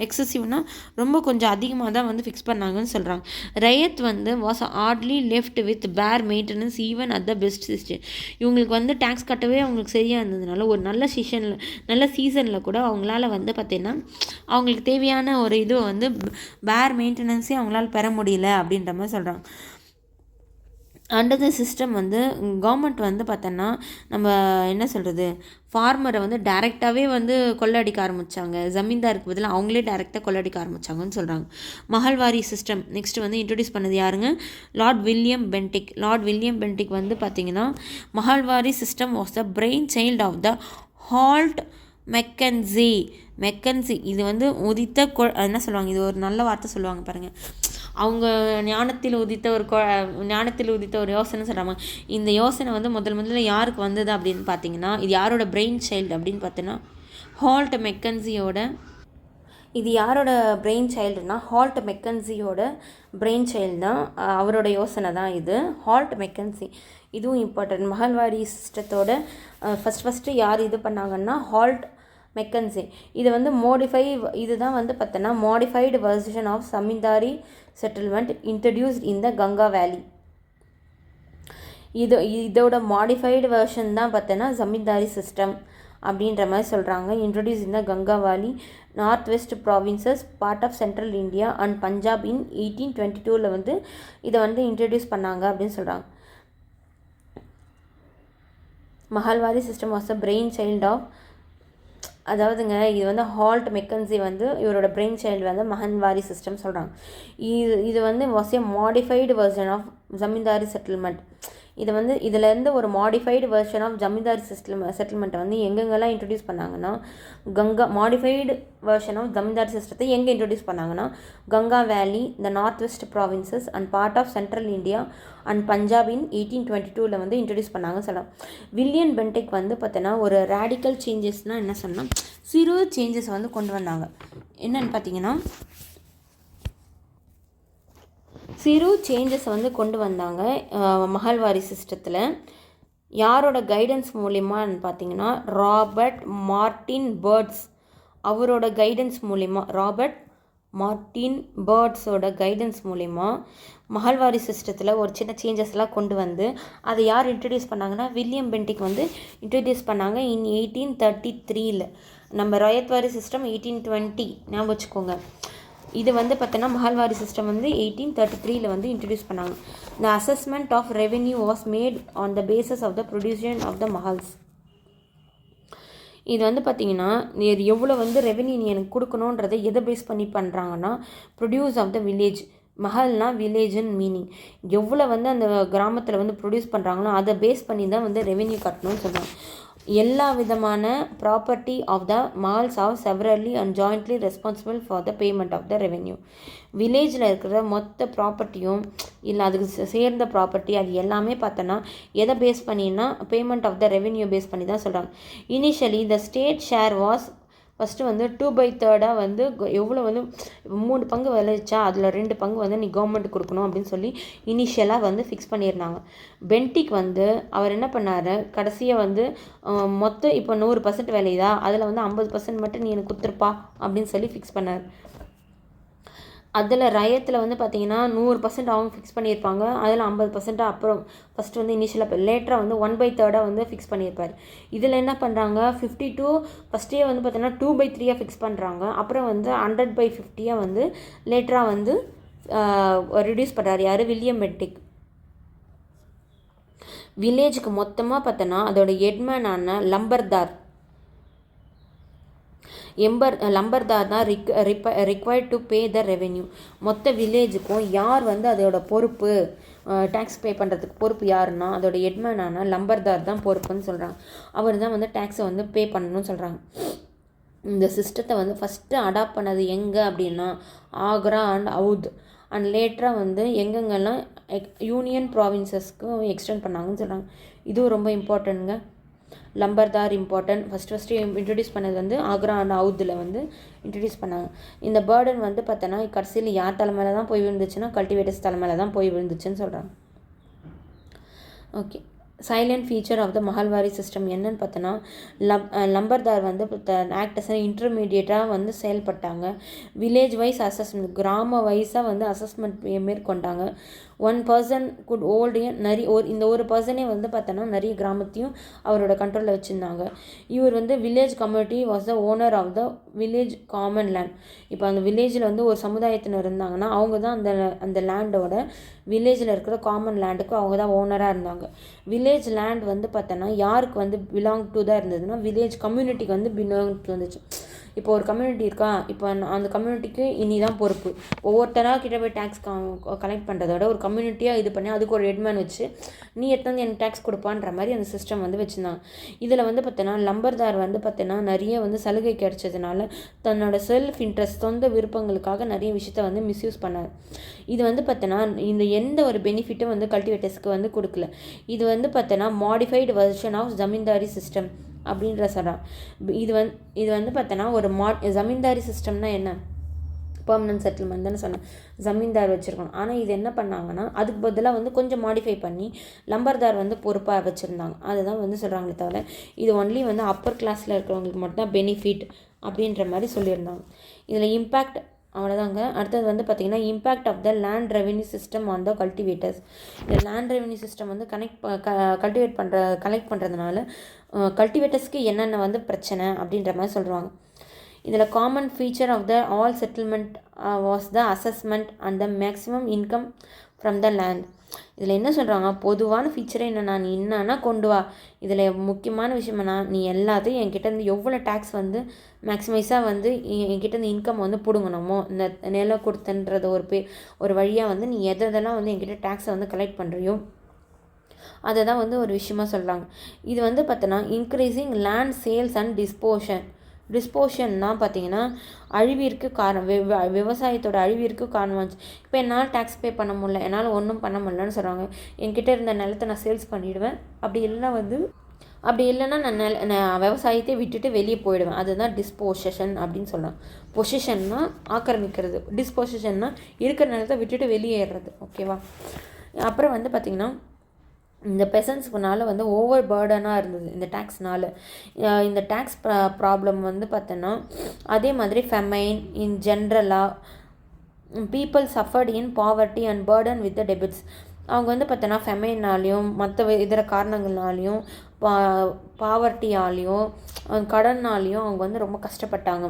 எக்ஸசிவ்னா ரொம்ப கொஞ்சம் அதிகமாக தான் வந்து ஃபிக்ஸ் பண்ணாங்கன்னு சொல்கிறாங்க. ரயத் வந்து வாஸ் ஆர்ட்லி லெஃப்ட் வித் பேர் maintenance even at the best system. இவங்களுக்கு வந்து டேக்ஸ் கட்டவே அவங்களுக்கு சரியாக இருந்ததுனால ஒரு நல்ல சீசனில் கூட அவங்களால வந்து பார்த்திங்கன்னா அவங்களுக்கு தேவையான ஒரு இது வந்து பேர் மெயின்டெனன்ஸே அவங்களால பெற முடியல அப்படின்ற மாதிரி சொல்கிறாங்க. அண்டர் த சிஸ்டம் வந்து கவர்மெண்ட் வந்து பார்த்தோன்னா நம்ம என்ன சொல்கிறது, ஃபார்மரை வந்து டைரெக்டாகவே வந்து கொள்ளடிக்க ஆரம்பித்தாங்க. ஜமீன்தாருக்கு பதிலாக அவங்களே டைரெக்டாக கொள்ளடிக்க ஆரம்பித்தாங்கன்னு சொல்கிறாங்க. மஹல்வாரி சிஸ்டம் நெக்ஸ்ட் வந்து இன்ட்ரடியூஸ் பண்ணது யாருங்க? Lord William Bentinck. Lord William Bentinck வந்து பார்த்திங்கன்னா Mahalwari system was the brain child of the Holt Mackenzie. இது வந்து உதித்த என்ன சொல்லுவாங்க, இது ஒரு நல்ல வார்த்தை சொல்லுவாங்க பாருங்கள், அவங்க ஞானத்தில் உதித்த ஒரு யோசனை சொல்கிறாங்க. இந்த யோசனை வந்து முதல்ல யாருக்கு வந்தது அப்படின்னு பார்த்தீங்கன்னா, இது யாரோட பிரெயின் சைல்டு அப்படின்னு பார்த்தீங்கன்னா ஹால்ட் மெக்கன்சியோட. இது யாரோட பிரெயின் சைல்டுனா ஹால்ட் மெக்கன்சியோட பிரெயின் சைல்டு தான், அவரோட யோசனை தான் இது, ஹால்ட் மெக்கன்சி. இதுவும் இம்பார்ட்டன்ட். மஹல்வாரி சிஸ்டத்தோட ஃபஸ்ட்டு யார் இது பண்ணாங்கன்னா ஹால்ட் மெக்கன்சி. இது வந்து இதுதான் வந்து பார்த்தோன்னா modified version of zamindari settlement introduced in the Ganga valley. இதோட மாடிஃபைடு வெர்ஷன் தான் பார்த்தோன்னா ஜமீன்தாரி சிஸ்டம் அப்படின்ற மாதிரி சொல்கிறாங்க. Introduce in the Ganga valley north west provinces part of central India and Punjab in 1822 வந்து இதை வந்து இன்ட்ரடியூஸ் பண்ணாங்க அப்படின்னு சொல்கிறாங்க. Mahalwari system was the brain child of, அதாவதுங்க இது வந்து ஹால்ட் மெக்கன்சி வந்து இவரோட பிரெயின் சைல்டு வந்து மஹல்வாரி சிஸ்டம் சொல்கிறாங்க. இது வந்து was a modified version of zamindari settlement. இது வந்து இதிலேருந்து ஒரு மாடிஃபைடு வெர்ஷன் ஆஃப் ஜமீன்தாரி செட்டில்மெண்ட்டை வந்து எங்கெங்கெல்லாம் இன்ட்ரடியூஸ் பண்ணாங்கன்னா மாடிஃபைடு வெர்ஷன் ஆஃப் ஜமீன்தாரி சிஸ்டத்தை எங்கே இன்ட்ரடியூஸ் பண்ணாங்கன்னா Ganga valley, the north west provinces and part of central India and Punjab in 1822 வந்து இன்ட்ரடியூஸ் பண்ணாங்க சொல்லலாம். வில்லியம் பென்டிக் வந்து பார்த்தோன்னா ஒரு ரேடிக்கல் சேஞ்சஸ்னால் என்ன சொன்னால் சிறு சேஞ்சஸ் வந்து கொண்டு வந்தாங்க. என்னென்னு பார்த்தீங்கன்னா சிறு சேஞ்சஸ் வந்து கொண்டு வந்தாங்க மஹல்வாரி சிஸ்டத்தில். யாரோட கைடன்ஸ் மூலிமான்னு பார்த்தீங்கன்னா ராபர்ட் மார்டின் பேர்ட்ஸ், அவரோட கைடன்ஸ் மூலிமா, ராபர்ட் மார்டின் பேர்ட்ஸோட கைடன்ஸ் மூலிமா மஹல்வாரி சிஸ்டத்தில் ஒரு சின்ன சேஞ்சஸ்லாம் கொண்டு வந்து அதை யார் இன்ட்ரடியூஸ் பண்ணாங்கன்னா வில்லியம் பென்டிக் வந்து இன்ட்ரடியூஸ் பண்ணாங்க இன் 1833. நம்ம ரயத்வாரி சிஸ்டம் 1820 ஞாபகம் வச்சுக்கோங்க. இது வந்து பார்த்தோன்னா மஹல்வாரி சிஸ்டம் வந்து 1833 வந்து இன்ட்ரடியூஸ் பண்ணாங்க. The assessment of revenue was made on the bases of the production of the mahals. இது வந்து பார்த்திங்கன்னா எவ்வளோ வந்து ரெவென்யூ நீ எனக்கு கொடுக்கணுன்றதை எதை பேஸ் பண்ணி பண்ணுறாங்கன்னா ப்ரொடியூஸ் ஆஃப் த வில்லேஜ். மஹல்னா வில்லேஜ்னு மீனிங். எவ்வளோ வந்து அந்த கிராமத்தில் வந்து ப்ரொடியூஸ் பண்ணுறாங்களோ அதை பேஸ் பண்ணி தான் வந்து ரெவென்யூ கட்டணும்னு சொல்கிறாங்க. எல்லா விதமான property of the mahals are severally and jointly responsible for the payment of the revenue. வில்லேஜில் இருக்கிற மொத்த ப்ராப்பர்ட்டியும் இல்லை அதுக்கு சேர்ந்த ப்ராப்பர்ட்டி அது எல்லாமே பார்த்தோன்னா எதை பேஸ் பண்ணினா payment of the revenue base பண்ணி தான் சொல்கிறாங்க. Initially the state share was first வந்து 2/3 வந்து எவ்வளோ வந்து 3 பங்கு விளைச்சா அதில் 2 பங்கு வந்து நீ கவர்மெண்ட் கொடுக்கணும் அப்படின்னு சொல்லி இனிஷியலாக வந்து ஃபிக்ஸ் பண்ணியிருந்தாங்க. பென்டிக் வந்து அவர் என்ன பண்ணார், கடைசியாக வந்து மொத்தம் இப்போ 100% விளையுதா அதில் வந்து 50% மட்டும் நீ எனக்கு கொடுத்துருப்பா அப்படின்னு சொல்லி ஃபிக்ஸ் பண்ணார். அதில் ரயத்தில் வந்து பார்த்திங்கன்னா 100% அவங்க ஃபிக்ஸ் பண்ணியிருப்பாங்க, அதில் 50% அப்புறம் ஃபஸ்ட்டு வந்து இனிஷியலாக லேட்டராக வந்து 1/3 வந்து ஃபிக்ஸ் பண்ணியிருப்பார். இதில் என்ன பண்ணுறாங்க 52 ஃபஸ்ட்டே வந்து பார்த்திங்கன்னா 2/3 ஃபிக்ஸ் பண்ணுறாங்க, அப்புறம் வந்து 100/50 வந்து லேட்டராக வந்து ரிடியூஸ் பண்ணுறாரு யார், வில்லியம் பென்டிக். வில்லேஜுக்கு மொத்தமாக பார்த்தோன்னா அதோட ஹெட்மேனான லம்பர்தார் தான் required to pay the revenue. மொத்த வில்லேஜுக்கும் யார் வந்து அதோட பொறுப்பு, டேக்ஸ் பே பண்ணுறதுக்கு பொறுப்பு யாருன்னா அதோட ஹெட்மேனான லம்பர்தார் தான் பொறுப்புன்னு சொல்கிறாங்க. அவர் தான் வந்து டேக்ஸை வந்து பே பண்ணணும்னு சொல்கிறாங்க. இந்த சிஸ்டத்தை வந்து ஃபஸ்ட்டு அடாப்ட் பண்ணது எங்கே அப்படின்னா ஆக்ரா அண்ட் அவுத் அண்ட் லேட்டராக வந்து எங்கெங்கெல்லாம் யூனியன் ப்ராவின்சஸ்க்கு எக்ஸ்டெண்ட் பண்ணாங்கன்னு சொல்கிறாங்க. இதுவும் ரொம்ப இம்பார்ட்டன்ட்ங்க. லம்பர்தார் இம்பார்ட்டன்ட். ஃபஸ்ட்டு இன்ட்ரடியூஸ் பண்ணது வந்து ஆக்ரா அண்ட் அவுத்தில் வந்து இன்ட்ரடியூஸ் பண்ணாங்க. இந்த பேர்டன் வந்து பார்த்தோன்னா கடைசியில் யார் தலைமையில தான் போய் விழுந்துச்சுன்னா கல்டிவேட்டர்ஸ் தலைமையில தான் போய் விழுந்துச்சுன்னு சொல்கிறாங்க. Okay. Salient feature of the Mahalwari system என்னன்னு பார்த்தோன்னா லம்பர்தார் வந்து ஆக்ட் அஸ் இன்டர்மீடியட்டாக வந்து செயல்பட்டாங்க. வில்லேஜ் வைஸ் அசஸ்மெண்ட், கிராம வைஸாக வந்து அசஸ்மெண்ட் மேற்கொண்டாங்க. ஒன் பர்சன் குட் ஓல்டு இந்த ஒரு பர்சனே வந்து பார்த்தோன்னா நிறைய கிராமத்தையும் அவரோட கண்ட்ரோலில் வச்சுருந்தாங்க. இவர் வந்து village community was the owner of the village common land. இப்போ அந்த வில்லேஜில் வந்து ஒரு சமுதாயத்தினர் இருந்தாங்கன்னா அவங்க தான் அந்த லேண்டோட வில்லேஜில் இருக்கிற காமன் லேண்டுக்கு அவங்க தான் ஓனராக இருந்தாங்க. வில்லேஜ் லேண்ட் வந்து பார்த்தோன்னா யாருக்கு வந்து பிலாங் டு தான் இருந்ததுன்னா வில்லேஜ் கம்யூனிட்டிக்கு வந்து பிலாங் டு வந்துச்சு. இப்போ ஒரு கம்யூனிட்டி இருக்கா, இப்போ அந்த கம்யூனிட்டிக்கு இனி தான் பொறுப்பு. ஒவ்வொருத்தராக கிட்ட போய் டேக்ஸ் கலெக்ட் பண்ணுறத விட ஒரு கம்யூனிட்டியாக இது பண்ணி அதுக்கு ஒரு ஹெட்மேன் வச்சு நீ எத்தனை எனக்கு டேக்ஸ் கொடுப்பான்ற மாதிரி அந்த சிஸ்டம் வந்து வச்சுருந்தாங்க. இதில் வந்து பார்த்தோன்னா லம்பர்தார் வந்து பார்த்தோன்னா நிறைய வந்து சலுகை கிடைச்சதுனால தன்னோட செல்ஃப் இன்ட்ரெஸ்ட், சொந்த விருப்பங்களுக்காக நிறைய விஷயத்த வந்து மிஸ்யூஸ் பண்ணார். இது வந்து பார்த்தோன்னா இந்த எந்த ஒரு பெனிஃபிட்டும் வந்து கல்டிவேட்டர்ஸ்க்கு வந்து கொடுக்கல. இது வந்து பார்த்தோன்னா modified version of zamindari system அப்படின்ற சொல்கிறான். இது வந்து பார்த்தோன்னா ஒரு ஜமீன்தாரி சிஸ்டம்னா என்ன, பெர்மனன்ட் செட்டில்மெண்ட் தானே சொன்னேன், ஜமீன்தார் வச்சுருக்கணும். ஆனால் இது என்ன பண்ணாங்கன்னா அதுக்கு பதிலாக வந்து கொஞ்சம் மாடிஃபை பண்ணி லம்பர்தார் வந்து பொறுப்பாக வச்சுருந்தாங்க. அதுதான் வந்து சொல்கிறாங்களே தவிர இது ஒன்லி வந்து அப்பர் கிளாஸில் இருக்கிறவங்களுக்கு மட்டும்தான் பெனிஃபிட் அப்படின்ற மாதிரி சொல்லியிருந்தாங்க. இதில் இம்பேக்ட் அவ்வளோதாங்க. அடுத்தது வந்து பார்த்திங்கன்னா impact of the land revenue system on the cultivators. இந்த லேண்ட் ரெவென்யூ சிஸ்டம் வந்து கலெக்ட் பண்ணுறதுனால கல்டிவேட்டர்ஸ்க்கு என்னென்ன வந்து பிரச்சனை அப்படின்ற மாதிரி சொல்கிறாங்க. இதில் common feature of the all settlement was the assessment and the maximum income from the land. இதில் என்ன சொல்கிறாங்க, பொதுவான ஃபீச்சரே என்னன்னா நீ என்னன்னா கொண்டு வா, இதில் முக்கியமான விஷயம் என்ன, நீ எல்லாத்தையும் என்கிட்டேருந்து எவ்வளோ டேக்ஸ் வந்து மேக்ஸிமைஸாக வந்து என்கிட்டேருந்து இன்கம் வந்து பிடுங்கணுமோ, இந்த நிலம் கொடுத்துன்றது ஒரு வழியாக வந்து நீ எதெல்லாம் வந்து என்கிட்ட டேக்ஸை வந்து கலெக்ட் பண்ணுறியோ அதை தான் வந்து ஒரு விஷயமா சொல்கிறாங்க. இது வந்து பார்த்தோன்னா இன்க்ரீஸிங் லேண்ட் சேல்ஸ் அண்ட் டிஸ்போஷன்னா பார்த்தீங்கன்னா அழிவிற்கு காரணம், விவசாயத்தோட அழிவிற்கு காரணமாச்சு. இப்போ என்னால் டேக்ஸ் பே பண்ண முடியல, என்னால் ஒன்றும் பண்ண முடியலன்னு சொல்கிறாங்க. என்கிட்ட இருந்த நிலத்தை நான் சேல்ஸ் பண்ணிவிடுவேன், அப்படி இல்லைன்னா நான் விவசாயத்தை விட்டுட்டு வெளியே போயிடுவேன். அதுதான் டிஸ்போஷன் அப்படின்னு சொல்கிறேன். பொசிஷன்னா ஆக்கிரமிக்கிறது, டிஸ்போசிஷன்னா இருக்கிற நிலத்தை விட்டுட்டு வெளியேறது. ஓகேவா. அப்புறம் வந்து பார்த்திங்கன்னா இந்த பெசன்ஸ்க்குனால வந்து ஓவர் பேர்டனாக இருந்தது இந்த டேக்ஸ்னால். இந்த டேக்ஸ் ப்ராப்ளம் வந்து பார்த்தோன்னா அதே மாதிரி ஃபெமைன் இன் ஜென்ரலாக people suffered in poverty and burden with the debits. அவங்க வந்து பார்த்தோன்னா ஃபெமைனாலேயும் மற்ற இதர காரணங்கள்னாலையும் பாவர்ட்டியாலேயும் கடன்னாலேயும் அவங்க வந்து ரொம்ப கஷ்டப்பட்டாங்க.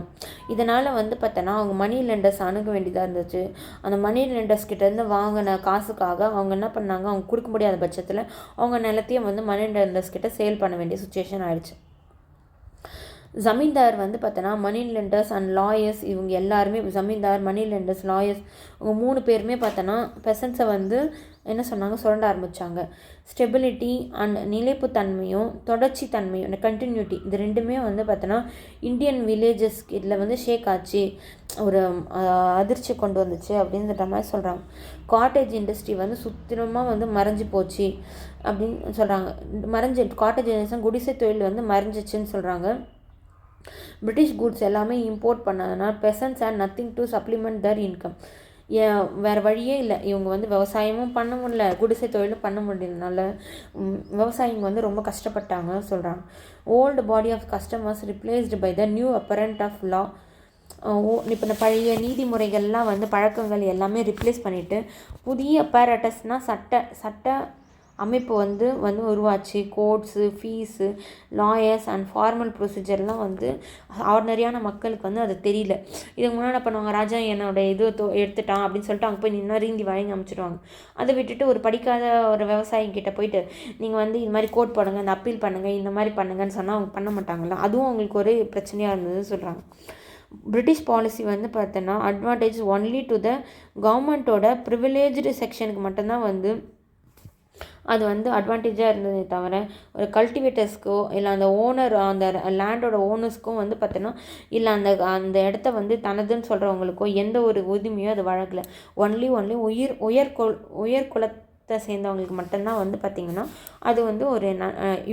இதனால் வந்து பார்த்தோன்னா அவங்க மணி லெண்டர்ஸ் அணுக வேண்டியதாக இருந்துச்சு. அந்த மணி லெண்டர்ஸ் கிட்டேருந்து வாங்கின காசுக்காக அவங்க என்ன பண்ணாங்க, அவங்க கொடுக்க முடியாத பட்சத்தில் அவங்க நிலத்தையும் வந்து மணி லெண்டர்ஸ் கிட்ட சேல் பண்ண வேண்டிய சுச்சுவேஷன் ஆயிடுச்சு. ஜமீன்தார் வந்து பார்த்தோன்னா மணி லெண்டர்ஸ் அண்ட் லாயர்ஸ், இவங்க எல்லாருமே ஜமீன்தார், மணி லெண்டர்ஸ், லாயர்ஸ், இவங்க 3 பேருமே பார்த்தோன்னா பெசன்ஸை வந்து என்ன சொன்னாங்க, சுரண்ட ஆரம்பித்தாங்க. ஸ்டெபிலிட்டி அண்ட் நிலைப்புத்தன்மையும் தொடர்ச்சி தன்மையும் கண்டினியூட்டி, இது ரெண்டுமே வந்து பார்த்தோன்னா இந்தியன் வில்லேஜஸ் இதில் வந்து ஷேக் ஆச்சு, ஒரு அதிர்ச்சி கொண்டு வந்துச்சு அப்படின்ற மாதிரி சொல்கிறாங்க. காட்டேஜ் இண்டஸ்ட்ரி வந்து சுத்தமாக வந்து மறைஞ்சு போச்சு அப்படின்னு சொல்கிறாங்க. காட்டேஜ் இண்டஸ்ட்ரி குடிசை தொழில் வந்து மறைஞ்சிச்சுன்னு சொல்கிறாங்க. பிரிட்டிஷ் குட்ஸ் எல்லாமே இம்போர்ட் பண்ணதுனால peasants and nothing to supplement their income. வேறு வழியே இல்லை, இவங்க வந்து விவசாயமும் பண்ண முடியல, குடிசை தொழிலும் பண்ண முடியலனால விவசாயிங்க வந்து ரொம்ப கஷ்டப்பட்டாங்க சொல்கிறாங்க. Old body of customers replaced by the new apparatus of law. இப்போ இந்த பழைய நீதிமுறைகள்லாம் வந்து பழக்கங்கள் எல்லாமே ரிப்ளேஸ் பண்ணிவிட்டு புதிய அப்பரேட்டஸ்னால் சட்ட அமைப்பு வந்து உருவாச்சு. Courts, fees, lawyers and formal ப்ரொசீஜர்லாம் வந்து ஆர்டினரியான மக்களுக்கு வந்து அது தெரியல. இதுக்கு முன்னாடி பண்ணுவாங்க, ராஜா என்னோட எடுத்துட்டான் அப்படின்னு சொல்லிட்டு அங்கே போய் நின்று ரீந்தி வழங்கி அமைச்சிடுவாங்க. அதை விட்டுட்டு ஒரு படிக்காத ஒரு விவசாயிகிட்ட போயிட்டு நீங்கள் வந்து இது மாதிரி கோர்ட் போடுங்க, இந்த அப்பீல் பண்ணுங்கள், இந்த மாதிரி பண்ணுங்கன்னு சொன்னால் அவங்க பண்ண மாட்டாங்கல்ல, அதுவும் அவங்களுக்கு ஒரு பிரச்சனையாக இருந்ததுன்னு சொல்கிறாங்க. பிரிட்டிஷ் பாலிசி வந்து பார்த்தோன்னா அட்வான்டேஜ் ஒன்லி டு த கவர்மெண்ட்டோட ப்ரிவிலேஜ்டு செக்ஷனுக்கு மட்டும்தான் வந்து அது வந்து அட்வான்டேஜாக இருந்ததே தவிர ஒரு கல்டிவேட்டர்ஸ்க்கோ இல்லை அந்த ஓனர், அந்த லேண்டோட ஓனர்ஸ்க்கும் வந்து பார்த்தோன்னா இல்லை அந்த இடத்த வந்து தனதுன்னு சொல்கிறவங்களுக்கோ எந்த ஒரு உரிமையோ அது வழங்கலை. ஒன்லி உயர் குலத்தை சேர்ந்தவங்களுக்கு மட்டும்தான் வந்து பார்த்திங்கன்னா அது வந்து ஒரு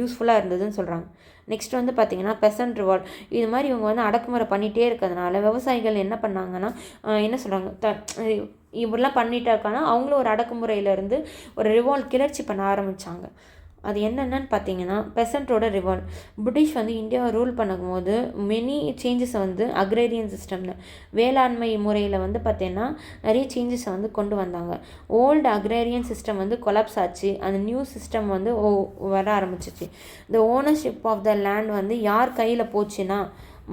யூஸ்ஃபுல்லாக இருந்ததுன்னு சொல்கிறாங்க. நெக்ஸ்ட் வந்து பார்த்திங்கன்னா பெசன்ட் ரிவார்ட். இது மாதிரி இவங்க வந்து அடக்குமுறை பண்ணிகிட்டே இருக்கிறதுனால விவசாயிகள் என்ன பண்ணாங்கன்னா என்ன சொல்கிறாங்க, இப்படிலாம் பண்ணிட்டே இருக்காங்கன்னா அவங்களும் ஒரு அடக்குமுறையிலேருந்து ஒரு ரிவால்ட் கிளர்ச்சி பண்ண ஆரம்பித்தாங்க. அது என்னென்னு பார்த்தீங்கன்னா பெசன்ட்டோட ரிவால்ட். பிரிட்டிஷ் வந்து இந்தியாவை ரூல் பண்ணும்போது மெனி சேஞ்சஸை வந்து அக்ரேரியன் சிஸ்டமில் வேளாண்மை முறையில் வந்து பார்த்தீங்கன்னா நிறைய சேஞ்சஸை வந்து கொண்டு வந்தாங்க. ஓல்டு அக்ரேரியன் சிஸ்டம் வந்து கொலாப்ஸ் ஆச்சு. அந்த நியூ சிஸ்டம் வந்து வர ஆரம்பிச்சிச்சு. இந்த ஓனர்ஷிப் ஆஃப் த லேண்ட் வந்து யார் கையில் போச்சுன்னா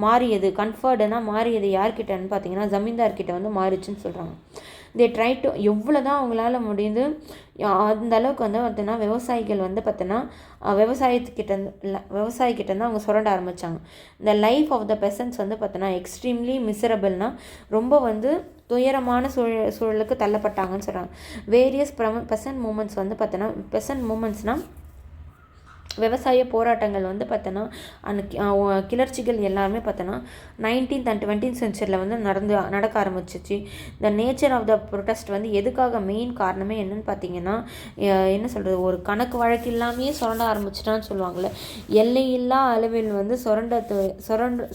மாறியது, கன்ஃபர்டுனா மாறியது யார்கிட்டன்னு பார்த்தீங்கன்னா ஜமீன்தார்கிட்ட வந்து மாறிச்சுன்னு சொல்கிறாங்க. தே ட்ரை டு எவ்வளோ தான் அவங்களால முடியுது அந்த அளவுக்கு வந்து பார்த்தீங்கன்னா விவசாயிகள் வந்து பார்த்தீங்கன்னா விவசாயிக்கிட்டேருந்து அவங்க சுரண்ட ஆரம்பித்தாங்க. இந்த லைஃப் ஆஃப் த பெசன்ட்ஸ் வந்து பார்த்தீங்கன்னா எக்ஸ்ட்ரீம்லி மிசரபிள்னால் ரொம்ப வந்து துயரமான சூழலுக்கு தள்ளப்பட்டாங்கன்னு சொல்கிறாங்க. வேரியஸ் பெசன்ட் மூமெண்ட்ஸ் வந்து பார்த்தீங்கன்னா பெசன்ட் மூமெண்ட்ஸ்னால் விவசாய போராட்டங்கள் வந்து பார்த்தோன்னா அந்த கிளர்ச்சிகள் எல்லாருமே பார்த்தோன்னா 19th and 20th சென்ச்சுரியில் வந்து நடக்க ஆரம்பிச்சிச்சு. இந்த நேச்சர் ஆஃப் த ப்ரொட்டஸ்ட் வந்து எதுக்காக மெயின் காரணமே என்னன்னு பார்த்தீங்கன்னா என்ன சொல்கிறது, ஒரு கணக்கு வழக்கு இல்லாமையே சுரண்ட ஆரம்பிச்சிட்டான்னு சொல்லுவாங்கள்ல, எல்லையில்லா அளவில் வந்து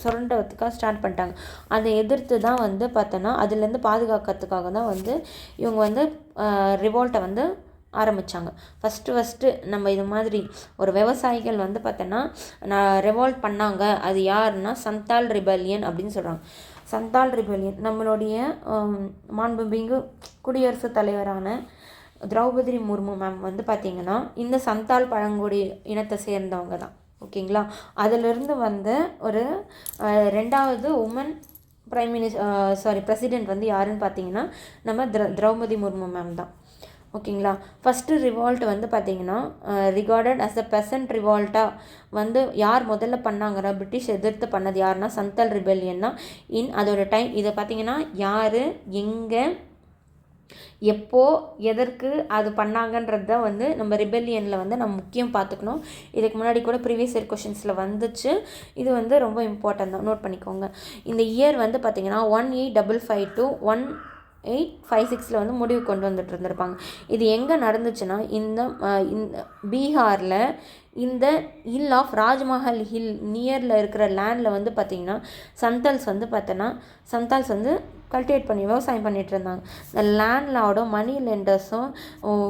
சுரண்டத்துக்காக ஸ்டார்ட் பண்ணிட்டாங்க. அதை எதிர்த்து தான் வந்து பார்த்தோன்னா அதுலேருந்து பாதுகாக்கிறதுக்காக தான் வந்து இவங்க வந்து ரிவோல்ட்டை வந்து ஆரம்பித்தாங்க. ஃபஸ்ட்டு நம்ம இது மாதிரி ஒரு விவசாயிகள் வந்து பார்த்தோன்னா ரெவால்ட் பண்ணாங்க. அது யாருன்னா சந்தால் ரிபல்லியன் அப்படின்னு சொல்கிறாங்க. சந்தால் ரிபல்லியன் நம்மளுடைய மாண்புமிகு குடியரசுத் தலைவரான திரௌபதி முர்மு மேம் வந்து பார்த்திங்கன்னா இந்த சந்தால் பழங்குடி இனத்தை சேர்ந்தவங்க தான். ஓகேங்களா? அதிலிருந்து வந்த ஒரு 2வது உமன் பிரசிடெண்ட் வந்து யாருன்னு பார்த்தீங்கன்னா நம்ம திரௌபதி முர்மு மேம் தான். ஓகேங்களா? ஃபஸ்ட்டு ரிவால்ட் வந்து பார்த்திங்கன்னா ரிகார்டட் அஸ் அ பெசன்ட் ரிவால்ட்டாக வந்து யார் முதல்ல பண்ணாங்கிற பிரிட்டிஷ் எதிர்த்து பண்ணது யாருன்னா சந்தால் ரிபெல்லியன் தான். அதோட டைம் இதை பார்த்திங்கன்னா யார், எங்கே, எப்போ, எதற்கு அது பண்ணாங்கன்றது தான் வந்து நம்ம ரிபெல்லியனில் வந்து நம்ம முக்கியம் பார்த்துக்கணும். இதுக்கு முன்னாடி கூட ப்ரீவியஸ் இயர் கொஷின்ஸில் வந்துச்சு. இது வந்து ரொம்ப இம்பார்ட்டன்ட் தான், நோட் பண்ணிக்கோங்க. இந்த இயர் வந்து பார்த்திங்கன்னா 1855 to 1856 வந்து முடிவு கொண்டு வந்துட்டு இருந்திருப்பாங்க. இது எங்கே நடந்துச்சுன்னா இந்த பீகாரில் இந்த ஹில் ஆஃப் ராஜ்மஹல் ஹில் நியரில் இருக்கிற லேண்டில் வந்து பார்த்திங்கன்னா சந்தால்ஸ் வந்து கல்டிவேட் பண்ணி விவசாயம் பண்ணிகிட்டு இருந்தாங்க. இந்த லேண்ட்லாவோட மணி லெண்டர்ஸும்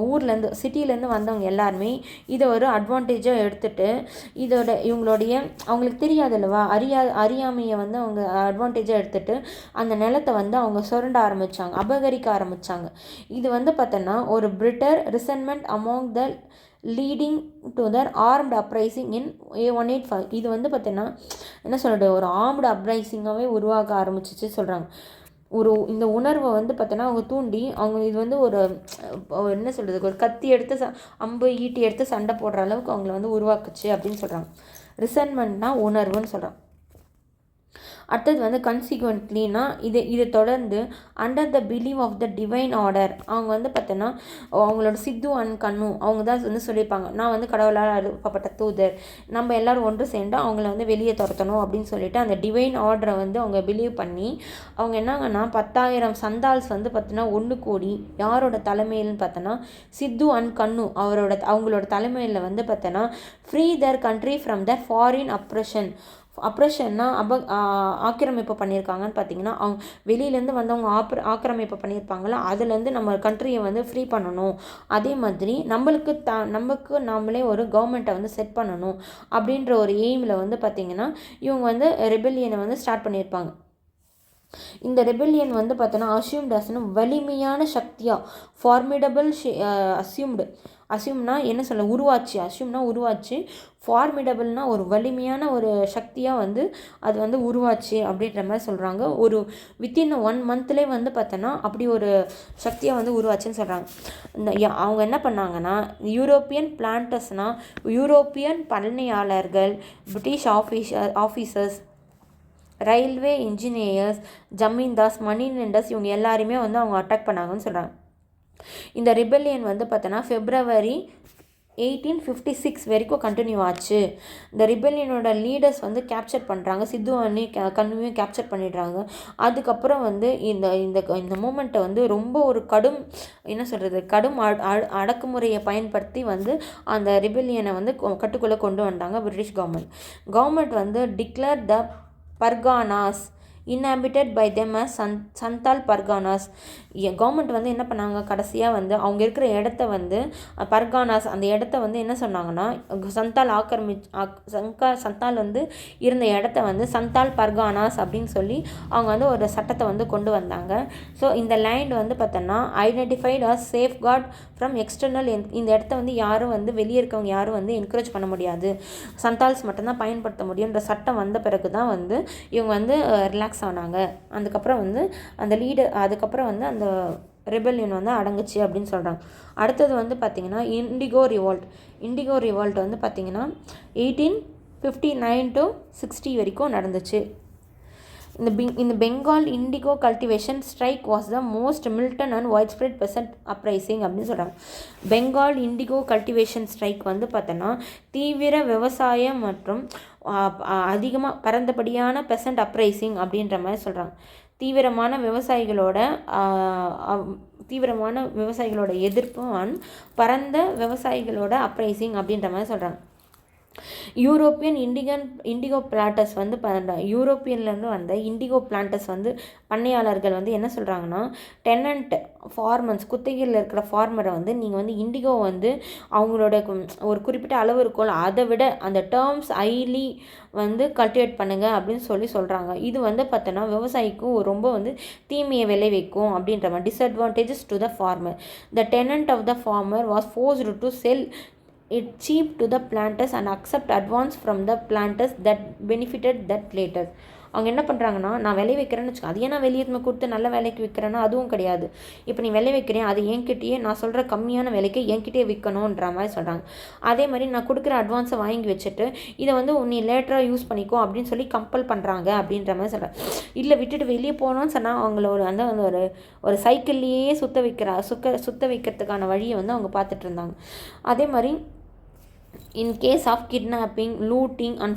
ஊர்லேருந்து சிட்டிலேருந்து வந்தவங்க எல்லாருமே இதை ஒரு அட்வான்டேஜாக எடுத்துகிட்டு இவங்களுடைய அவங்களுக்கு தெரியாது இல்லவா, அறியாமையை வந்து அவங்க அட்வான்டேஜாக எடுத்துகிட்டு அந்த நிலத்தை வந்து அவங்க சுரண்ட ஆரம்பித்தாங்க, அபகரிக்க ஆரம்பித்தாங்க. இது வந்து பார்த்தோன்னா ஒரு bitter resentment among the leading to their armed uprising in 1885. இது வந்து பார்த்தீங்கன்னா என்ன சொல்கிறது, ஒரு ஆர்ம்டு அப்ரைசிங்காகவே உருவாக ஆரம்பிச்சிச்சு சொல்கிறாங்க. இந்த உணர்வை வந்து பார்த்தோன்னா அவங்க தூண்டி அவங்க இது வந்து ஒரு என்ன சொல்கிறது, ஒரு கத்தி எடுத்து அம்பு ஈட்டி எடுத்து சண்டை போடுற அளவுக்கு அவங்கள வந்து உருவாக்குச்சு அப்படின்னு சொல்கிறாங்க. ரிசன்மெண்ட்னா உணர்வுன்னு சொல்கிறாங்க. அடுத்தது வந்து கன்சிக்வெண்ட்லினா இதை தொடர்ந்து under the believe of the divine order அவங்க வந்து பார்த்தோன்னா அவங்களோட சித்து அண்ட் கண்ணு அவங்க தான் வந்து சொல்லியிருப்பாங்க, நான் வந்து கடவுளால் அனுப்பப்பட்ட தூதர், நம்ம எல்லோரும் ஒன்று சேர்ந்து அவங்கள வந்து வெளியே துரத்தணும் அப்படின்னு சொல்லிட்டு அந்த டிவைன் ஆர்டரை வந்து அவங்க பிலீவ் பண்ணி அவங்க என்னங்கன்னா 10,000 சந்தால்ஸ் வந்து பார்த்தோன்னா ஒன்று கூடி யாரோட தலைமையில்னு பார்த்தோன்னா சித்து அண்ட் கண்ணு அவங்களோட தலைமையில் வந்து பார்த்தோன்னா free their country from the foreign அப்ரெஷன்னா ஆக்கிரமிப்பு பண்ணியிருக்காங்கன்னு பார்த்தீங்கன்னா அவங்க வெளியிலேருந்து வந்தவங்க ஆக்கிரமிப்பு பண்ணியிருப்பாங்களா, அதுலேருந்து நம்ம கண்ட்ரியை வந்து ஃப்ரீ பண்ணணும். அதே மாதிரி நமக்கு நாமளே ஒரு கவர்மெண்ட்டை வந்து செட் பண்ணணும் அப்படின்ற ஒரு எய்மில் வந்து பார்த்திங்கன்னா இவங்க வந்து ரெபெல்லியனை வந்து ஸ்டார்ட் பண்ணியிருப்பாங்க. இந்த ரெபெல்லியன் வந்து பார்த்தோன்னா அசியூம்டு வலிமையான சக்தியாக ஃபார்மிடபிள் அசியூம்னா என்ன சொல்ல உருவாச்சு ஃபார்மிடபிள்னா ஒரு வலிமையான ஒரு சக்தியாக வந்து அது வந்து உருவாச்சு அப்படின்ற மாதிரி சொல்கிறாங்க. ஒரு வித்தின் 1 monthலேயே வந்து பார்த்தோன்னா அப்படி ஒரு சக்தியாக வந்து உருவாச்சுன்னு சொல்கிறாங்க. அவங்க என்ன பண்ணாங்கன்னா யூரோப்பியன் பிளான்டர்ஸ்னால் யூரோப்பியன் பண்ணையாளர்கள், British officers, railway engineers, zamindars, money lenders இவங்க எல்லாருமே வந்து அவங்க அட்டாக் பண்ணாங்கன்னு சொல்கிறாங்க. இந்த ரிபெல்லியன் வந்து பார்த்தோன்னா February 1856 வரைக்கும் கண்டினியூ ஆச்சு. இந்த ரிபெல்லியனோட லீடர்ஸ் வந்து கேப்சர் பண்ணுறாங்க, சித்து அண்ணையும் கண்ணுவையும் கேப்சர் பண்ணிடுறாங்க. அதுக்கப்புறம் வந்து இந்த மூமெண்ட்டை வந்து ரொம்ப ஒரு கடும் அடக்குமுறையை பயன்படுத்தி வந்து அந்த ரிபெல்லியனை வந்து கட்டுக்குள்ளே கொண்டு வந்தாங்க பிரிட்டிஷ் கவர்மெண்ட் வந்து declare the Parganas inhabited by them as Santhal Parganas. Government வந்து என்ன பண்ணாங்க, கடைசியாக வந்து அவங்க இருக்கிற இடத்த வந்து பர்கானாஸ் அந்த இடத்த வந்து என்ன சொன்னாங்கன்னா, சந்தால் சந்தால் வந்து இருந்த இடத்த வந்து சந்தால் பர்கானாஸ் அப்படின்னு சொல்லி அவங்க வந்து ஒரு சட்டத்தை வந்து கொண்டு வந்தாங்க. ஸோ இந்த லேண்ட் வந்து பார்த்தோன்னா identified as safe card from external. இந்த இடத்த வந்து யாரும் வந்து வெளியே இருக்கவங்க யாரும் வந்து என்கரேஜ் பண்ண முடியாது, சந்தால்ஸ் மட்டும்தான் பயன்படுத்த முடியுன்ற சட்டம் வந்த பிறகு தான் வந்து இவங்க வந்து ரிலாக்ஸ் ஆனாங்க. அதுக்கப்புறம் வந்து அந்த அதுக்கப்புறம் வந்து அந்த ரெபல்லியன் வந்து அடங்குச்சு அப்படின்னு சொல்கிறாங்க. அடுத்தது வந்து பார்த்திங்கன்னா இண்டிகோ ரிவால்ட் வந்து பார்த்திங்கன்னா 1859 to 60 வரைக்கும் நடந்துச்சு. இந்த Bengal indigo cultivation strike was the most Milton and white spread Besant uprising அப்படின்னு சொல்கிறாங்க. பெங்கால் இண்டிகோ கல்டிவேஷன் ஸ்ட்ரைக் வந்து பார்த்தோன்னா தீவிர விவசாயம் மற்றும் அதிகமாக பரந்தபடியான பெசன்ட் அப்ரைசிங் அப்படின்ற மாதிரி சொல்கிறாங்க. தீவிரமான விவசாயிகளோட எதிர்ப்பும் பரந்த விவசாயிகளோட அப்ரைசிங் அப்படின்ற மாதிரி சொல்கிறாங்க. யூரோப்பியன் இண்டிகோ பிளான்டர்ஸ் வந்து யூரோப்பியன்லேருந்து வந்த இண்டிகோ பிளான்டர்ஸ் வந்து பண்ணையாளர்கள் வந்து என்ன சொல்கிறாங்கன்னா, டெனண்ட் ஃபார்மர்ஸ் குத்தகையில் இருக்கிற ஃபார்மரை வந்து நீங்கள் வந்து இண்டிகோ வந்து அவங்களோட ஒரு குறிப்பிட்ட அளவு இருக்கும்ல, அதை விட அந்த டேர்ம்ஸ் ஹைலி வந்து கல்டிவேட் பண்ணுங்க அப்படின்னு சொல்கிறாங்க. இது வந்து பார்த்தோன்னா விவசாயிக்கும் ரொம்ப வந்து தீமையை விளைவிக்கும் அப்படின்ற மாதிரி. Disadvantages to the farmer. The tenant of the farmer was forced to sell it cheap to the planters and accept advance from the planters that benefited that later. அவங்க என்ன பண்ணுறாங்கன்னா, நான் விலை வைக்கிறேன்னு வச்சுக்கோ, அது ஏன் நான் வெளியே கொடுத்து நல்ல விலைக்கு விற்கிறேன்னா அதுவும் கிடையாது. இப்போ நீ விலை வைக்கிறேன், அது என்கிட்டயே நான் சொல்கிற கம்மியான விலைக்கு என்கிட்டயே விற்கணுன்ற மாதிரி சொல்கிறாங்க. அதே மாதிரி நான் கொடுக்குற அட்வான்ஸை வாங்கி வச்சுட்டு இதை வந்து நீ லேட்டராக யூஸ் பண்ணிக்கோ அப்படின்னு சொல்லி கம்பல் பண்ணுறாங்க அப்படின்ற மாதிரி சொல்கிறேன். இல்லை விட்டுட்டு வெளியே போகணும்னு சொன்னால் அவங்கள ஒரு சைக்கிள்லேயே சுத்த வைக்கிறதுக்கான வழியை வந்து அவங்க பார்த்துட்டு இருந்தாங்க. அதே மாதிரி in case of kidnapping, looting and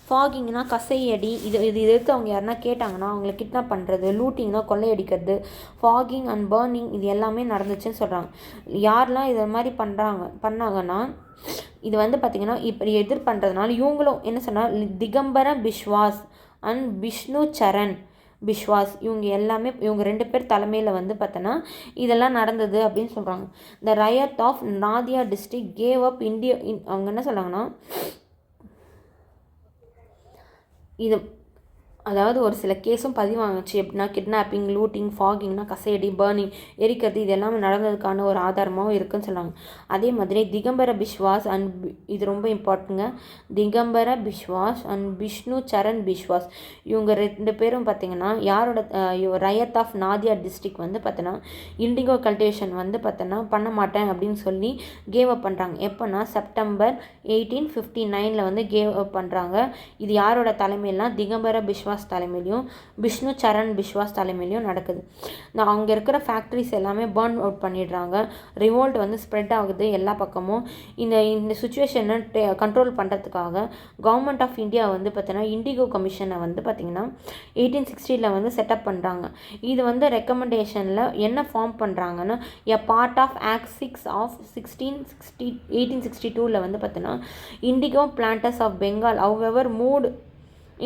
ஃபாகிங்னா கசையடி. இது எடுத்து அவங்க யாருன்னா கேட்டாங்கன்னா அவங்கள கிட்னாப் பண்ணுறது, லூட்டிங்னா கொள்ளையடிக்கிறது, ஃபாகிங் அண்ட் பர்னிங் இது எல்லாமே நடந்துச்சுன்னு சொல்கிறாங்க. யாரெல்லாம் இதை மாதிரி பண்ணாங்கன்னா இது வந்து பார்த்திங்கன்னா இப்படி எதிர் பண்ணுறதுனால இவங்களும் என்ன சொன்னால் திகம்பர பிஸ்வாஸ் அண்ட் விஷ்ணு சரண் பிஸ்வாஸ் இவங்க 2 பேர் தலைமையில் வந்து பார்த்தோன்னா இதெல்லாம் நடந்தது அப்படின்னு சொல்கிறாங்க. The riot of Nadia district gave up India. அவங்க என்ன சொல்கிறாங்கன்னா, இது அதாவது ஒரு சில கேஸும் பதிவாங்கச்சு. எப்படின்னா கிட்னாப்பிங், லூட்டிங், ஃபாகிங்னா கசையடி, பர்னிங் எரிக்கிறது இது எல்லாமே நடந்ததுக்கான ஒரு ஆதாரமாகவும் இருக்குதுன்னு சொன்னாங்க. அதே மாதிரி திகம்பர பிஸ்வாஸ் அண்ட் இது ரொம்ப இம்பார்ட்டன்ங்க, திகம்பர பிஸ்வாஸ் அண்ட் விஷ்ணு சரண் பிஸ்வாஸ் இவங்க 2 பேரும் பார்த்திங்கன்னா யாரோட ரயத் ஆஃப் நாதியா டிஸ்ட்ரிக்ட் வந்து பார்த்தோன்னா இண்டிகோ கல்டிவேஷன் வந்து பார்த்தோன்னா பண்ண மாட்டேன் அப்படின்னு சொல்லி கேவ் அப் பண்ணுறாங்க. எப்போனா செப்டம்பர் 1859 வந்து கேவ் அப் பண்ணுறாங்க. இது யாரோட தலைமையிலாம் திகம்பர பிஸ்வாஸ் தலைமையிலையும் விஷ்ணு சரண் பிஸ்வாஸ் தலைமையிலையும் நடக்குது. அங்கே இருக்கிற ஃபேக்ட்ரிஸ் எல்லாமே பர்ன் அவுட் பண்ணிடுறாங்க. ரிவோல்ட் வந்து ஸ்ப்ரெட் ஆகுது எல்லா பக்கமும். இந்த சுச்சுவேஷனை கண்ட்ரோல் பண்ணுறதுக்காக கவர்மெண்ட் ஆஃப் இந்தியா வந்து பார்த்தீங்கன்னா இண்டிகோ கமிஷனை வந்து பார்த்திங்கன்னா 1860 வந்து செட்டப் பண்ணுறாங்க. இது வந்து ரெக்கமெண்டேஷனில் என்ன ஃபார்ம் பண்ணுறாங்கன்னா a part of act 6 of 1862 வந்து பார்த்தீங்கன்னா indigo planters of Bengal however mood.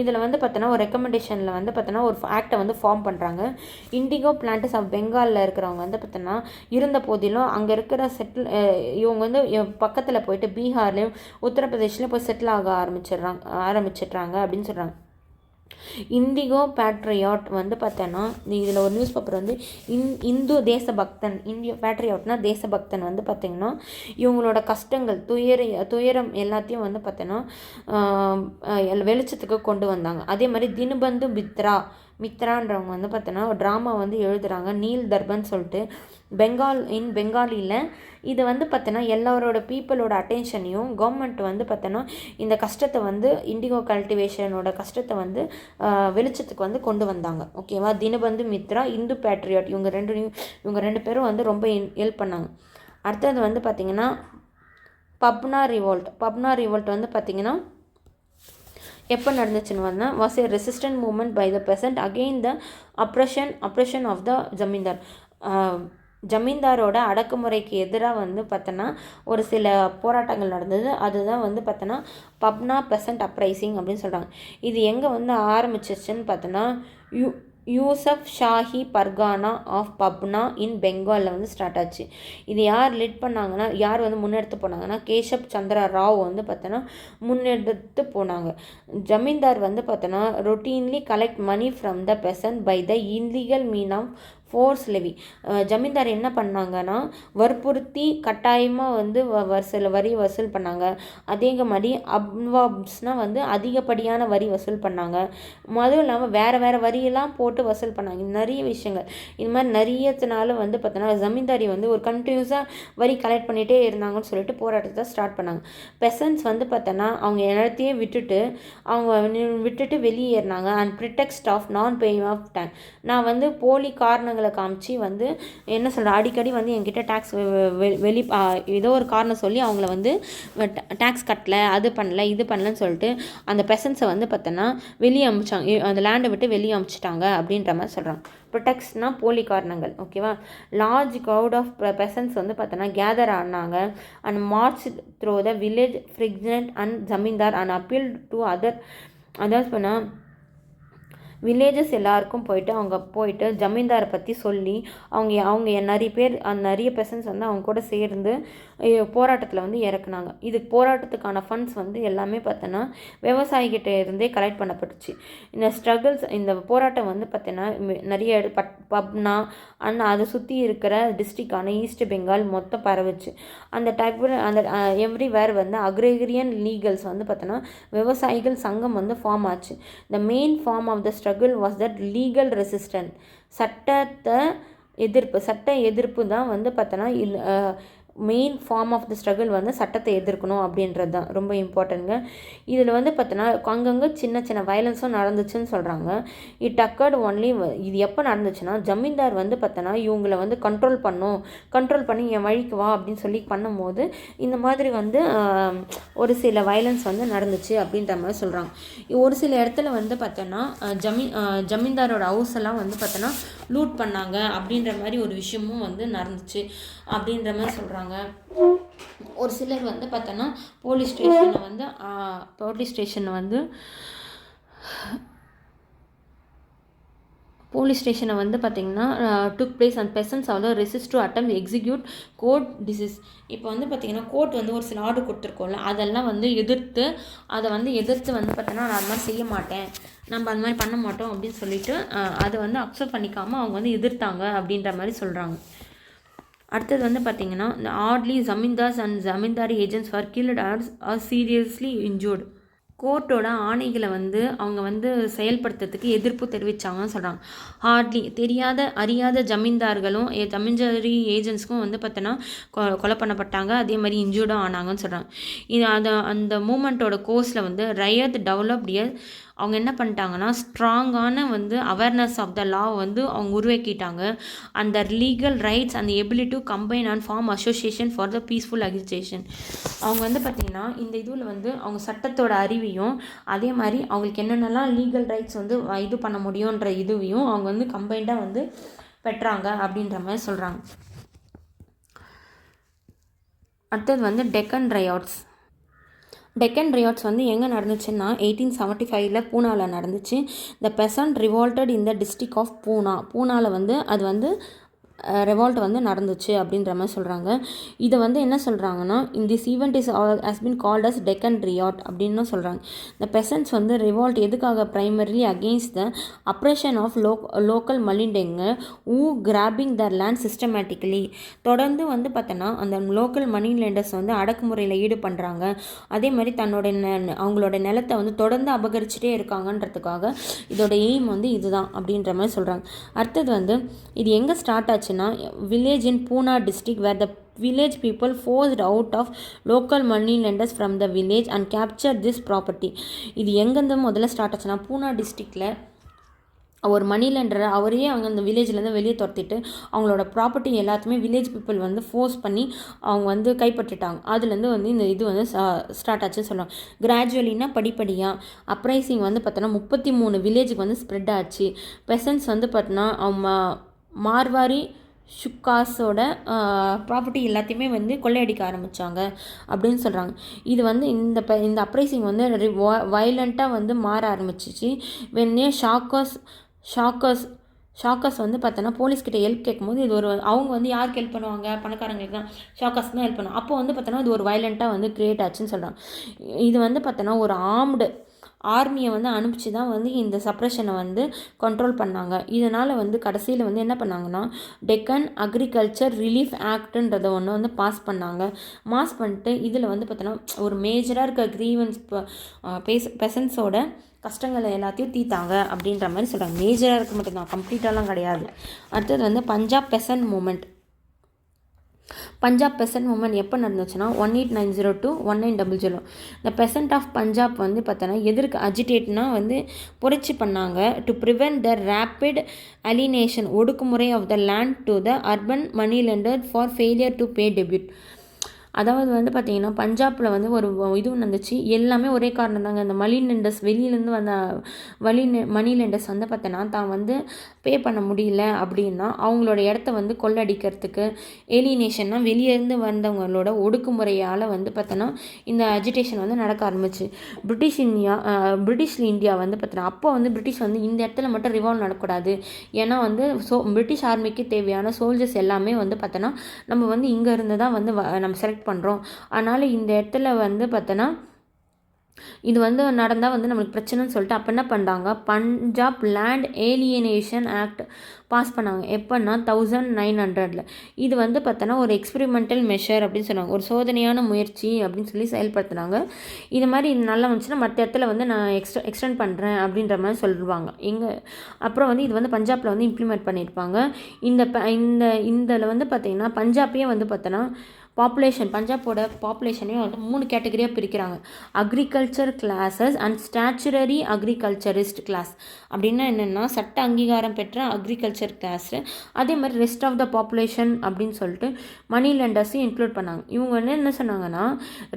இதில் வந்து பார்த்தோன்னா ஒரு ரெக்கமெண்டேஷனில் வந்து பார்த்தோன்னா ஒரு ஆக்டை வந்து ஃபார்ம் பண்ணுறாங்க. இண்டிகோ பிளான்டர்ஸ் ஆஃப் பெங்காலில் இருக்கிறவங்க வந்து பார்த்தோன்னா இருந்த போதிலும் அங்கே இருக்கிற இவங்க வந்து பக்கத்தில் போயிட்டு பீகார்லேயும் உத்தரப்பிரதேஷ்லேயும் போய் செட்டில் ஆக ஆரம்பிச்சிடுறாங்க அப்படின்னு சொல்கிறாங்க. இண்டிகோ பேட்ரியாட் வந்து பார்த்தோன்னா இதில் ஒரு நியூஸ் பேப்பர் வந்து இந்து தேசபக்தன், இந்தியோ பேட்ரியாட்னா தேசபக்தன் வந்து பார்த்திங்கன்னா இவங்களோட கஷ்டங்கள் துயரம் எல்லாத்தையும் வந்து பார்த்தோன்னா வெளிச்சத்துக்கு கொண்டு வந்தாங்க. அதே மாதிரி தினபந்து மித்ரான்றவங்க வந்து பார்த்தோன்னா ஒரு ட்ராமா வந்து எழுதுகிறாங்க, நீல் தர்பன் சொல்லிட்டு பெங்காலியில். இது வந்து பார்த்தோன்னா எல்லாரோட பீப்புளோட அட்டென்ஷனையும் கவர்மெண்ட் வந்து பார்த்தோன்னா இந்த கஷ்டத்தை வந்து இண்டிகோ கல்டிவேஷனோட கஷ்டத்தை வந்து வெளிச்சத்துக்கு வந்து கொண்டு வந்தாங்க. ஓகேவா, தினபந்து மித்ரா, இந்து பேட்ரியாட் இவங்க ரெண்டு பேரும் வந்து ரொம்ப ஹெல்ப் பண்ணாங்க. அடுத்தது வந்து பார்த்திங்கன்னா பப்னா ரிவோல்ட் வந்து பார்த்திங்கன்னா எப்போ நடந்துச்சுன்னு வந்தால் was a resistant movement by the peasant against the oppression of the zamindar. ஜமீன்தாரோட அடக்குமுறைக்கு எதிராக வந்து பார்த்தோன்னா ஒரு சில போராட்டங்கள் நடந்தது. அதுதான் வந்து பார்த்தோன்னா பப்னா பெசன்ட் அப்ரைசிங் அப்படின்னு சொல்கிறாங்க. இது எங்கே வந்து ஆரம்பிச்சிச்சுன்னு பார்த்தோன்னா யூசப் ஷாஹி பர்கானா ஆஃப் பப்னா இன் பெங்காலில் வந்து ஸ்டார்ட் ஆச்சு. இது யார் லீட் பண்ணாங்கன்னா, யார் வந்து முன்னெடுத்து போனாங்கன்னா, கேஷப் சந்திரா ராவ் வந்து பார்த்தோன்னா முன்னெடுத்து போனாங்க. ஜமீன்தார் வந்து பார்த்தோன்னா routinely collect money from the peasant by the illegal mean of force levy. Zamindar என்ன பண்ணாங்கன்னா வற்புறுத்தி கட்டாயமாக வந்து சில வரி வசூல் பண்ணாங்க. அதே மாதிரி அப்வாப்ஸ்னால் வந்து அதிகப்படியான வரி வசூல் பண்ணாங்க. அதுவும் இல்லாமல் வேறு வேறு வரியெல்லாம் போட்டு வசூல் பண்ணாங்க. நிறைய விஷயங்கள் இது மாதிரி நிறையத்தினால வந்து பார்த்தோன்னா ஜமீன்தாரி வந்து ஒரு கண்டினியூஸாக வரி கலெக்ட் பண்ணிகிட்டே இருந்தாங்கன்னு சொல்லிட்டு போராட்டத்தை ஸ்டார்ட் பண்ணாங்க. பெசன்ஸ் வந்து பார்த்தோன்னா அவங்க இடத்தையே விட்டுட்டு வெளியேறினாங்க. அண்ட் ப்ரிடெக்ஸ்ட் ஆஃப் நான் பேயிங் ஆஃப் டேக்ஸ். நான் வந்து போலி காரணங்களை காமிச்சு வந்து என்ன சொல்கிறேன், அடிக்கடி வந்து என்கிட்ட டேக்ஸ் ஏதோ ஒரு காரணம் சொல்லி அவங்கள வந்து டேக்ஸ் கட்டலை, அது பண்ணல, இது பண்ணலன்னு சொல்லிட்டு அந்த பெசன்ஸை வந்து பார்த்தோன்னா வெளியே அமிச்சாங்க, அந்த லேண்டை விட்டு வெளியே அமிச்சிட்டாங்க அப்படின்ற மாதிரி சொல்கிறாங்க. ப்ரொடெக்ட்ஸ்னா போலி காரணங்கள். ஓகேவா. லார்ஜ் க்ரௌட் ஆஃப் பெசன்ஸ் வந்து பார்த்தோன்னா கேதர் ஆனாங்க and march through the village frighten and zamindar and appeal to அதாவது பண்ணால் வில்லேஜஸ் எல்லாருக்கும் போயிட்டு ஜமீன்தாரை பற்றி சொல்லி அவங்க நிறைய பெர்சன்ஸ் வந்து அவங்க கூட சேர்ந்து போராட்டத்தில் வந்து இறக்குனாங்க. இது போராட்டத்துக்கான ஃபண்ட்ஸ் வந்து எல்லாமே பார்த்தோன்னா விவசாயிகிட்ட இருந்தே கலெக்ட் பண்ணப்பட்டுச்சு. இந்த போராட்டம் வந்து பார்த்தோன்னா நிறைய பப்னா அண்ட் அதை சுற்றி இருக்கிற டிஸ்ட்ரிக்டான ஈஸ்ட் பெங்கால் மொத்தம் பரவுச்சு. அந்த எவ்ரிவேர் வந்து அக்ரேரியன் லீகல்ஸ் வந்து பார்த்தோன்னா விவசாயிகள் சங்கம் வந்து ஃபார்ம் ஆச்சு. The main form of the struggle was that legal resistance. சட்ட எதிர்ப்பு தான் வந்து பார்த்தோன்னா main form of the struggle வந்து சட்டத்தை எதிர்க்கணும் அப்படின்றது தான் ரொம்ப இம்பார்ட்டன்ட்ங்க. இதில் வந்து பார்த்தோன்னா அங்கங்கே சின்ன சின்ன வயலன்ஸும் நடந்துச்சுன்னு சொல்கிறாங்க. It accord only. இது எப்போ நடந்துச்சுன்னா ஜமீன்தார் வந்து பார்த்தோன்னா இவங்களை வந்து கண்ட்ரோல் பண்ணி என் வழிக்கு வா அப்படின்னு சொல்லி பண்ணும்போது இந்த மாதிரி வந்து ஒரு சில வயலன்ஸ் வந்து நடந்துச்சு அப்படின்ற மாதிரி சொல்கிறாங்க. ஒரு சில இடத்துல வந்து பார்த்தோன்னா ஜமீன்தாரோட ஹவுஸ் எல்லாம் வந்து பார்த்தோன்னா லூட் பண்ணாங்க அப்படின்ற மாதிரி ஒரு விஷயமும் வந்து நடந்துச்சு அப்படின்ற மாதிரி சொல்கிறாங்க. ஒரு சிலர் வந்து பார்த்தோன்னா போலீஸ் ஸ்டேஷனை வந்து பார்த்திங்கன்னா took place and persons also resist to attempt execute court disease. இப்போ வந்து பார்த்திங்கன்னா கோர்ட் வந்து ஒரு சில ஆர்டர் கொடுத்துருக்கோம்ல, அதெல்லாம் வந்து எதிர்த்து வந்து பார்த்தோன்னா நான் அது மாதிரி செய்ய மாட்டேன், நம்ம அந்த மாதிரி பண்ண மாட்டோம் அப்படின்னு சொல்லிட்டு அதை வந்து அக்செப்ட் பண்ணிக்காமல் அவங்க வந்து எதிர்த்தாங்க அப்படின்ற மாதிரி சொல்கிறாங்க. அடுத்தது வந்து பார்த்திங்கன்னா இந்த ஆட்லி zamindars and zamindari agents for killed or seriously injured. கோர்ட்டோட ஆணைகளை வந்து அவங்க வந்து செயல்படுத்துறதுக்கு எதிர்ப்பு தெரிவித்தாங்கன்னு சொல்கிறாங்க. ஹார்ட்லி அறியாத ஜமீன்தார்களும் ஜமீன்தாரி ஏஜென்ட்ஸ்க்கும் வந்து பார்த்தோன்னா கொலை பண்ணப்பட்டாங்க, அதே மாதிரி இன்ஜூர்டும் ஆனாங்கன்னு சொல்கிறாங்க. அந்த மூமெண்ட்டோட கோர்ஸில் வந்து ரயத் டெவலப்ட் அவங்க என்ன பண்ணிட்டாங்கன்னா ஸ்ட்ராங்கான வந்து அவேர்னஸ் ஆஃப் த லா வந்து அவங்க உருவாக்கிட்டாங்க. அந்த லீகல் ரைட்ஸ் அந்த ability to combine and form association for the peaceful agitation. அவங்க வந்து பார்த்திங்கன்னா இந்த இதில் வந்து அவங்க சட்டத்தோட அறிவையும் அதே மாதிரி அவங்களுக்கு என்னென்னலாம் லீகல் ரைட்ஸ் வந்து இது பண்ண முடியுன்ற இதுவையும் அவங்க வந்து கம்பைண்டாக வந்து பெற்றாங்க அப்படின்ற மாதிரி சொல்கிறாங்க. அடுத்தது வந்து டெக்கன் ரையாட்ஸ் வந்து எங்கே நடந்துச்சுன்னா 1875 பூனாவில் நடந்துச்சு. த Besant revolted in the district of பூனாவில் வந்து அது வந்து ரெவால்ட் வந்து நடந்துச்சு அப்படின்ற மாதிரி சொல்கிறாங்க. இதை வந்து என்ன சொல்கிறாங்கன்னா this event has been called as Deccan riot அப்படின்னு சொல்கிறாங்க. இந்த பெசன்ட்ஸ் வந்து ரிவால்ட் எதுக்காக primarily against the oppression of local மலிண்டெங்க who grabbing their land systematically. தொடர்ந்து வந்து பார்த்தோன்னா அந்த லோக்கல் மணி லேண்டர்ஸ் வந்து அடக்குமுறையில் ஈடுபடுறாங்க, அதே மாதிரி அவங்களோட நிலத்தை வந்து தொடர்ந்து அபகரிச்சுட்டே இருக்காங்கன்றதுக்காக இதோட எய்ம் வந்து இதுதான் அப்படின்ற மாதிரி சொல்கிறாங்க. அடுத்தது வந்து இது எங்கே ஸ்டார்ட் ஆச்சுன்னா village in Pune district where the village people forced out of local money lenders from the village and captured this property. இது எங்கேருந்து முதல்ல ஸ்டார்ட் ஆச்சுன்னா பூனா டிஸ்ட்ரிக்டில் ஒரு மணி லெண்டரை அவரையே அவங்க அந்த வில்லேஜ்லேருந்து வெளியே துரத்திட்டு அவங்களோட ப்ராப்பர்ட்டி எல்லாத்தையுமே வில்லேஜ் பீப்புள் வந்து ஃபோர்ஸ் பண்ணி அவங்க வந்து கைப்பற்றிட்டாங்க. அதுலேருந்து வந்து இந்த இது வந்து ஸ்டார்ட் ஆச்சுன்னு சொல்லுவாங்க. கிராஜுவலினா படிப்படியாக அப்ரைசிங் வந்து பார்த்தோன்னா 33 வில்லேஜுக்கு வந்து ஸ்ப்ரெட் ஆச்சு. பெசன்ஸ் வந்து பார்த்தோன்னா அவங்க மார்வாரி ஷுக்காஸோட ப்ராப்பர்ட்டி எல்லாத்தையுமே வந்து கொள்ளையடிக்க ஆரம்பித்தாங்க அப்படின்னு சொல்கிறாங்க. இது வந்து இந்த அப்ரைசிங் வந்து வயலண்ட்டாக வந்து மாற ஆரம்பிச்சிச்சு. வென்னே ஷாக்கர்ஸ் வந்து பார்த்தோன்னா போலீஸ்கிட்ட ஹெல்ப் கேட்கும்போது இது ஒரு அவங்க வந்து யாருக்கு ஹெல்ப் பண்ணுவாங்க, பணக்காரங்களுக்கு தான், ஷாக்கர்ஸ் தான் ஹெல்ப் பண்ணுவாங்க. அப்போ வந்து பார்த்தோன்னா இது ஒரு வயலண்ட்டாக வந்து க்ரியேட் ஆச்சுன்னு சொல்கிறாங்க. இது வந்து பார்த்தோன்னா ஒரு ஆர்ம்டு ஆர்மியை வந்து அனுப்பிச்சு தான் வந்து இந்த சப்ரஷனை வந்து கண்ட்ரோல் பண்ணாங்க. இதனால் வந்து கடைசியில் வந்து என்ன பண்ணாங்கன்னா டெக்கன் அக்ரிகல்ச்சர் ரிலீஃப் ஆக்டுன்றதை ஒன்று வந்து பாஸ் பண்ணிட்டு இதில் வந்து பார்த்தோன்னா ஒரு மேஜராக இருக்க க்ரீவன்ஸ் பெசன்ஸோட கஷ்டங்களை எல்லாத்தையும் தீத்தாங்க அப்படின்ற மாதிரி சொல்கிறாங்க. மேஜராக இருக்க மட்டும்தான், கம்ப்ளீட்டாலாம் கிடையாது. அடுத்தது வந்து பஞ்சாப் பெசன்ட் மூமெண்ட் எப்போ நடந்துச்சுன்னா 18902 to 1900. இந்த பெசன்ட் ஆஃப் பஞ்சாப் வந்து பார்த்தோன்னா எதற்கு அஜிடேட்னா வந்து புரட்சி பண்ணாங்க. To prevent the rapid alienation ஒடுக்குமுறை of the land to the urban money lender for failure to pay டெபியூட். அதாவது வந்து பார்த்திங்கன்னா பஞ்சாபில் வந்து ஒரு இதுவும் நடந்துச்சு. எல்லாமே ஒரே காரணம் தாங்க. இந்த மணி லெண்டர்ஸ் வெளியிலேருந்து வந்த மணி லெண்டர்ஸ் வந்து பார்த்தோன்னா தான் வந்து பே பண்ண முடியல அப்படின்னா அவங்களோட இடத்த வந்து கொள்ளடிக்கிறதுக்கு, ஏலினேஷன்னா வெளியேருந்து வந்தவங்களோட ஒடுக்குமுறையால் வந்து பார்த்தோன்னா இந்த அஜிடேஷன் வந்து நடக்க ஆரம்பிச்சு. பிரிட்டிஷ் இந்தியா வந்து பார்த்தோன்னா அப்போ வந்து பிரிட்டிஷ் வந்து இந்த இடத்துல மட்டும் ரிவால்வ் நடக்கூடாது. ஏன்னா வந்து பிரிட்டிஷ் ஆர்மிக்கு தேவையான சோல்ஜர்ஸ் எல்லாமே வந்து பார்த்தோன்னா நம்ம வந்து இங்கே இருந்து தான் வந்து நம்ம செலக்ட் பண்ணுறோம். அதனால் இந்த இடத்துல வந்து பார்த்தோன்னா இது வந்து நடந்தால் வந்து நம்மளுக்கு பிரச்சனைன்னு சொல்லிட்டு அப்போ என்ன பண்ணுறாங்க, Punjab land alienation act pass பண்ணாங்க. எப்போன்னா 1900. இது வந்து பார்த்தோன்னா ஒரு எக்ஸ்பெரிமெண்டல் மெஷர் அப்படின்னு சொன்னாங்க, ஒரு முயற்சி அப்படின்னு சொல்லி செயல்படுத்துனாங்க. இது மாதிரி நல்லா வந்துச்சுன்னா மற்ற இடத்துல வந்து நான் எக்ஸ்டெண்ட் பண்ணுறேன் அப்படின்ற மாதிரி சொல்லுவாங்க. அப்புறம் வந்து இது வந்து பஞ்சாபில் வந்து இம்ப்ளிமெண்ட் பண்ணியிருப்பாங்க. இதில் வந்து பார்த்திங்கன்னா பஞ்சாப்பையே வந்து பார்த்தோன்னா பஞ்சாபோட பாப்புலேஷனே வந்து 3 கேட்டகரியாக பிரிக்கிறாங்க. Agriculture classes and statutory agriculturist class. அப்படின்னா என்னென்னா சட்ட அங்கீகாரம் பெற்ற அக்ரிகல்ச்சர் கிளாஸு, அதே மாதிரி ரெஸ்ட் ஆஃப் த பாப்புலேஷன் அப்படின்னு சொல்லிட்டு மணி லெண்டர்ஸையும் இன்க்ளூட் பண்ணாங்க. இவங்க வந்து என்ன சொன்னாங்கன்னா